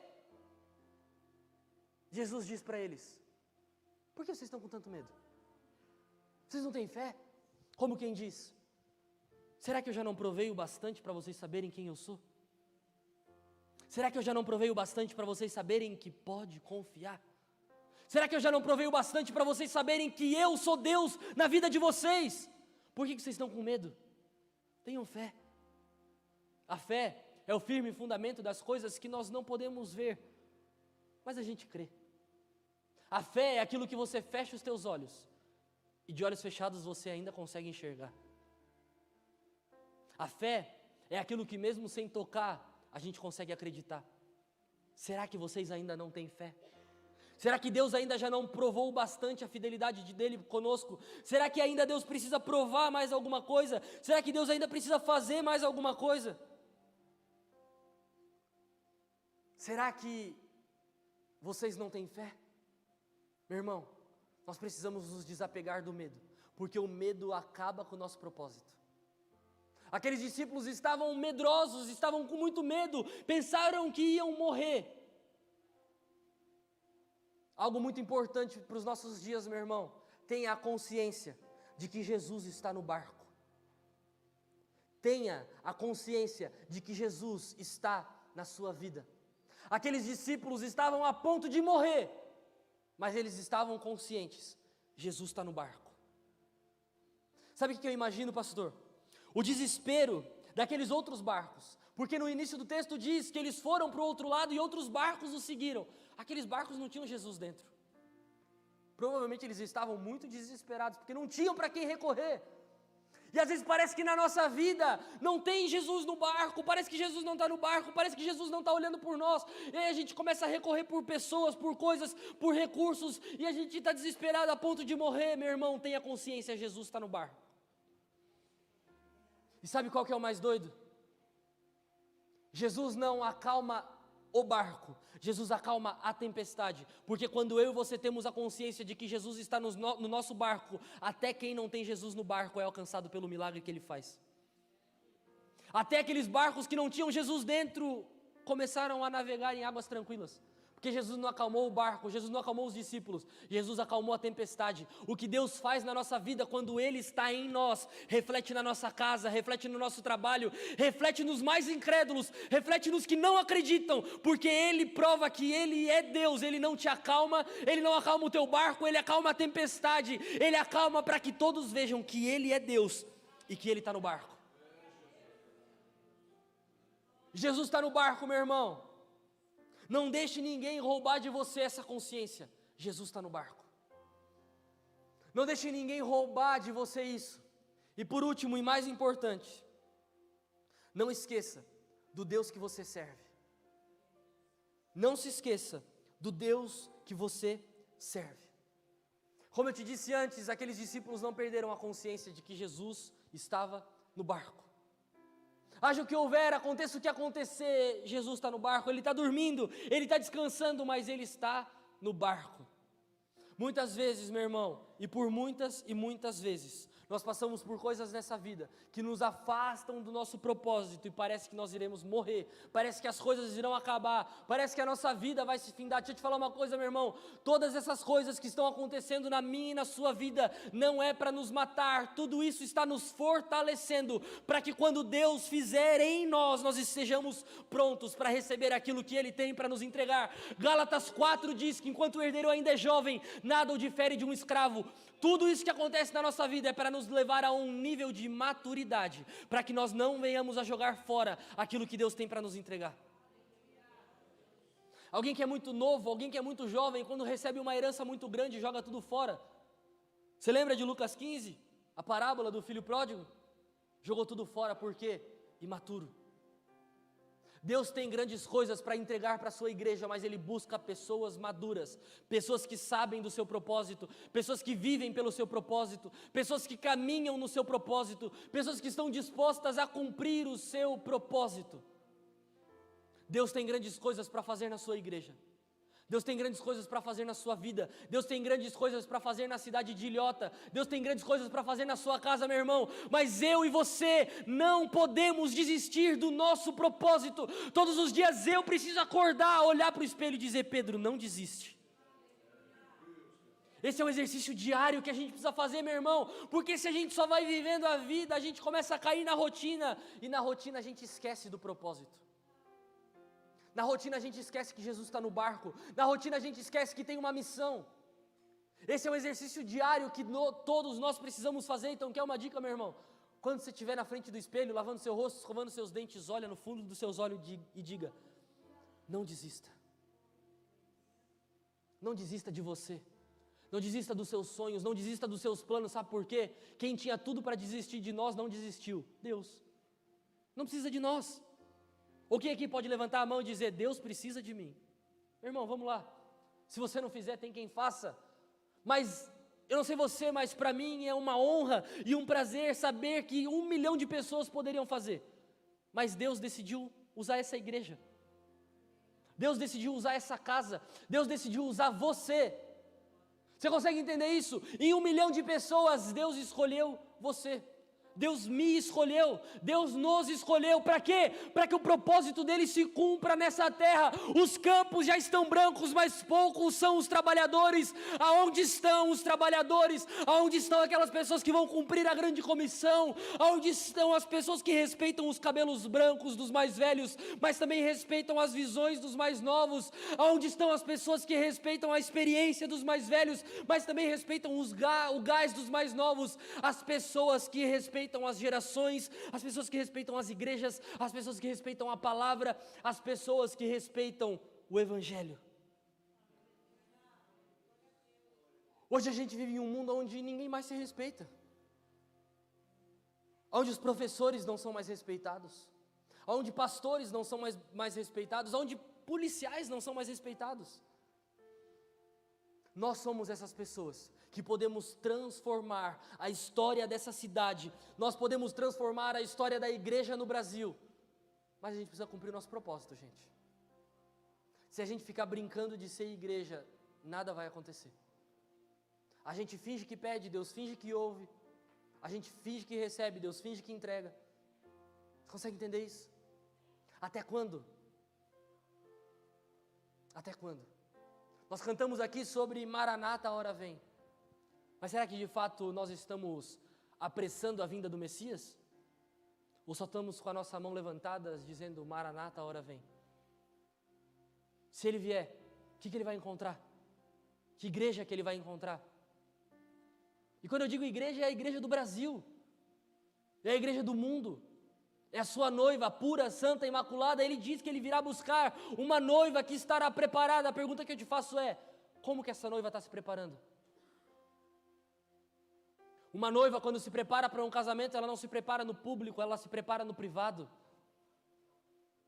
Jesus diz para eles, por que vocês estão com tanto medo? Vocês não têm fé? Como quem diz, será que eu já não provei o bastante para vocês saberem quem eu sou? Será que eu já não provei o bastante para vocês saberem que pode confiar? Será que eu já não provei o bastante para vocês saberem que eu sou Deus na vida de vocês? Por que vocês estão com medo? Tenham fé. A fé é o firme fundamento das coisas que nós não podemos ver, mas a gente crê. A fé é aquilo que você fecha os teus olhos e de olhos fechados você ainda consegue enxergar. A fé é aquilo que mesmo sem tocar a gente consegue acreditar. Será que vocês ainda não têm fé? Será que Deus ainda já não provou bastante a fidelidade dele conosco? Será que ainda Deus precisa provar mais alguma coisa? Será que Deus ainda precisa fazer mais alguma coisa? Será que vocês não têm fé? Meu irmão, nós precisamos nos desapegar do medo, porque o medo acaba com o nosso propósito. Aqueles discípulos estavam medrosos, estavam com muito medo, pensaram que iam morrer. Algo muito importante para os nossos dias, meu irmão, tenha a consciência de que Jesus está no barco. Tenha a consciência de que Jesus está na sua vida. Aqueles discípulos estavam a ponto de morrer, mas eles estavam conscientes, Jesus está no barco. Sabe o que eu imagino, pastor? o desespero daqueles outros barcos, porque no início do texto diz que eles foram para o outro lado e outros barcos os seguiram. Aqueles barcos não tinham Jesus dentro. Provavelmente eles estavam muito desesperados, porque não tinham para quem recorrer. E às vezes parece que na nossa vida não tem Jesus no barco, parece que Jesus não está no barco, parece que Jesus não está olhando por nós. E aí a gente começa a recorrer por pessoas, por coisas, por recursos, e a gente está desesperado a ponto de morrer. Meu irmão, tenha consciência, Jesus está no barco. E sabe qual que é o mais doido? Jesus não acalma o barco, Jesus acalma a tempestade, porque quando eu e você temos a consciência de que Jesus está no nosso barco, até quem não tem Jesus no barco é alcançado pelo milagre que Ele faz. Até aqueles barcos que não tinham Jesus dentro, começaram a navegar em águas tranquilas, porque Jesus não acalmou o barco, Jesus não acalmou os discípulos, Jesus acalmou a tempestade. O que Deus faz na nossa vida quando Ele está em nós, reflete na nossa casa, reflete no nosso trabalho, reflete nos mais incrédulos, reflete nos que não acreditam, porque Ele prova que Ele é Deus. Ele não te acalma, Ele não acalma o teu barco, Ele acalma a tempestade, Ele acalma para que todos vejam que Ele é Deus e que Ele está no barco. Jesus está no barco, meu irmão. Não deixe ninguém roubar de você essa consciência. Jesus está no barco. Não deixe ninguém roubar de você isso. E por último e mais importante, não esqueça do Deus que você serve. Não se esqueça do Deus que você serve. Como eu te disse antes, aqueles discípulos não perderam a consciência de que Jesus estava no barco. Haja o que houver, aconteça o que acontecer, Jesus está no barco. Ele está dormindo, Ele está descansando, mas Ele está no barco. Muitas vezes, meu irmão, e por muitas e muitas vezes, nós passamos por coisas nessa vida que nos afastam do nosso propósito e parece que nós iremos morrer, parece que as coisas irão acabar, parece que a nossa vida vai se findar. Deixa eu te falar uma coisa, meu irmão, todas essas coisas que estão acontecendo na minha e na sua vida não é para nos matar, tudo isso está nos fortalecendo para que quando Deus fizer em nós, nós estejamos prontos para receber aquilo que Ele tem para nos entregar. Gálatas 4 diz que enquanto o herdeiro ainda é jovem, nada o difere de um escravo. Tudo isso que acontece na nossa vida é para nos levar a um nível de maturidade, para que nós não venhamos a jogar fora aquilo que Deus tem para nos entregar. Alguém que é muito novo, alguém que é muito jovem, quando recebe uma herança muito grande, joga tudo fora. Você lembra de Lucas 15? A parábola do filho pródigo? Jogou tudo fora, por quê? Imaturo. Deus tem grandes coisas para entregar para a sua igreja, mas Ele busca pessoas maduras, pessoas que sabem do seu propósito, pessoas que vivem pelo seu propósito, pessoas que caminham no seu propósito, pessoas que estão dispostas a cumprir o seu propósito. Deus tem grandes coisas para fazer na sua igreja. Deus tem grandes coisas para fazer na sua vida. Deus tem grandes coisas para fazer na cidade de Ilhota. Deus tem grandes coisas para fazer na sua casa, meu irmão. Mas eu e você não podemos desistir do nosso propósito. Todos os dias eu preciso acordar, olhar para o espelho e dizer: Pedro, não desiste. Esse é um exercício diário que a gente precisa fazer, meu irmão. Porque se a gente só vai vivendo a vida, a gente começa a cair na rotina. E na rotina a gente esquece do propósito. Na rotina a gente esquece que Jesus está no barco. Na rotina a gente esquece que tem uma missão. Esse é um exercício diário que todos nós precisamos fazer. Então quer uma dica, meu irmão? Quando você estiver na frente do espelho, lavando seu rosto, escovando seus dentes, olha no fundo dos seus olhos e diga: não desista. Não desista de você. Não desista dos seus sonhos, não desista dos seus planos. Sabe por quê? Quem tinha tudo para desistir de nós não desistiu. Deus. Não precisa de nós. Ou quem aqui pode levantar a mão e dizer: Deus precisa de mim? Meu irmão, vamos lá. Se você não fizer, tem quem faça. Mas, eu não sei você, mas para mim é uma honra e um prazer saber que 1 milhão de pessoas poderiam fazer. Mas Deus decidiu usar essa igreja. Deus decidiu usar essa casa. Deus decidiu usar você. Você consegue entender isso? Em 1 milhão de pessoas, Deus escolheu você. Deus me escolheu, Deus nos escolheu, para quê? Para que o propósito dele se cumpra nessa terra. Os campos já estão brancos, mas poucos são os trabalhadores. Aonde estão os trabalhadores? Aonde estão aquelas pessoas que vão cumprir a grande comissão? Aonde estão as pessoas que respeitam os cabelos brancos dos mais velhos, mas também respeitam as visões dos mais novos? Aonde estão as pessoas que respeitam a experiência dos mais velhos, mas também respeitam o gás dos mais novos? As pessoas que respeitam respeitam as gerações, as pessoas que respeitam as igrejas, as pessoas que respeitam a palavra, as pessoas que respeitam o Evangelho. Hoje a gente vive em um mundo onde ninguém mais se respeita, onde os professores não são mais respeitados, onde pastores não são mais respeitados, onde policiais não são mais respeitados. Nós somos essas pessoas que podemos transformar a história dessa cidade, nós podemos transformar a história da igreja no Brasil, mas a gente precisa cumprir o nosso propósito, gente. Se a gente ficar brincando de ser igreja, nada vai acontecer. A gente finge que pede, Deus finge que ouve, a gente finge que recebe, Deus finge que entrega. Você consegue entender isso? Até quando? Até quando? Nós cantamos aqui sobre Maranata, a hora vem. Mas será que de fato nós estamos apressando a vinda do Messias? Ou só estamos com a nossa mão levantada dizendo Maranata, a hora vem? Se ele vier, o que ele vai encontrar? Que igreja que ele vai encontrar? E quando eu digo igreja, é a igreja do Brasil, é a igreja do mundo, é a sua noiva pura, santa, imaculada. Ele diz que ele virá buscar uma noiva que estará preparada. A pergunta que eu te faço é, como que essa noiva está se preparando? Uma noiva, quando se prepara para um casamento, ela não se prepara no público, ela se prepara no privado.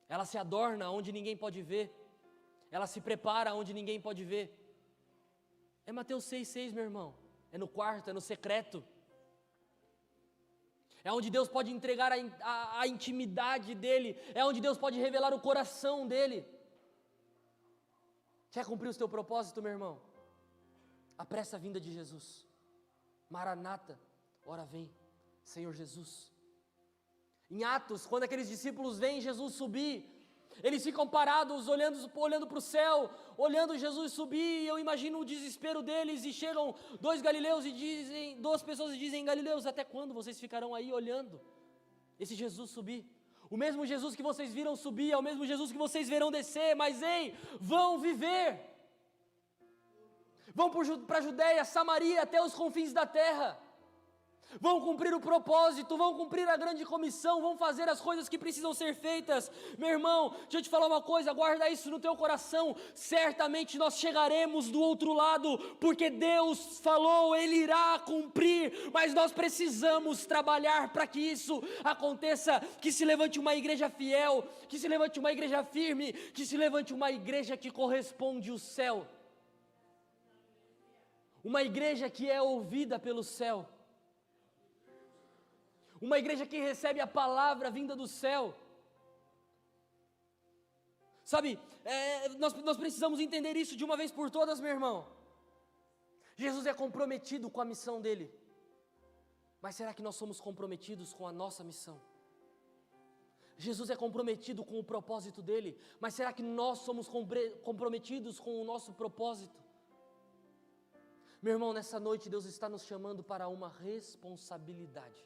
Ela se adorna onde ninguém pode ver, ela se prepara onde ninguém pode ver. É Mateus 6,6, meu irmão. É no quarto, é no secreto. É onde Deus pode entregar a intimidade dEle. É onde Deus pode revelar o coração dEle. Quer cumprir o teu propósito, meu irmão? Apressa a vinda de Jesus. Maranata, ora vem, Senhor Jesus. Em Atos, quando aqueles discípulos veem Jesus subir, eles ficam parados, olhando para o céu, olhando Jesus subir, e eu imagino o desespero deles, e chegam duas pessoas e dizem, Galileus, até quando vocês ficarão aí olhando esse Jesus subir? O mesmo Jesus que vocês viram subir, é o mesmo Jesus que vocês verão descer, mas ei, vão viver, vão para a Judéia, Samaria, até os confins da terra, vão cumprir o propósito, vão cumprir a grande comissão, vão fazer as coisas que precisam ser feitas. Meu irmão, deixa eu te falar uma coisa, guarda isso no teu coração, certamente nós chegaremos do outro lado, porque Deus falou, Ele irá cumprir, mas nós precisamos trabalhar para que isso aconteça, que se levante uma igreja fiel, que se levante uma igreja firme, que se levante uma igreja que corresponde ao céu, uma igreja que é ouvida pelo céu, uma igreja que recebe a palavra vinda do céu. Sabe, nós precisamos entender isso de uma vez por todas, meu irmão. Jesus é comprometido com a missão dele, mas será que nós somos comprometidos com a nossa missão? Jesus é comprometido com o propósito dele, mas será que nós somos comprometidos com o nosso propósito? Meu irmão, nessa noite Deus está nos chamando para uma responsabilidade.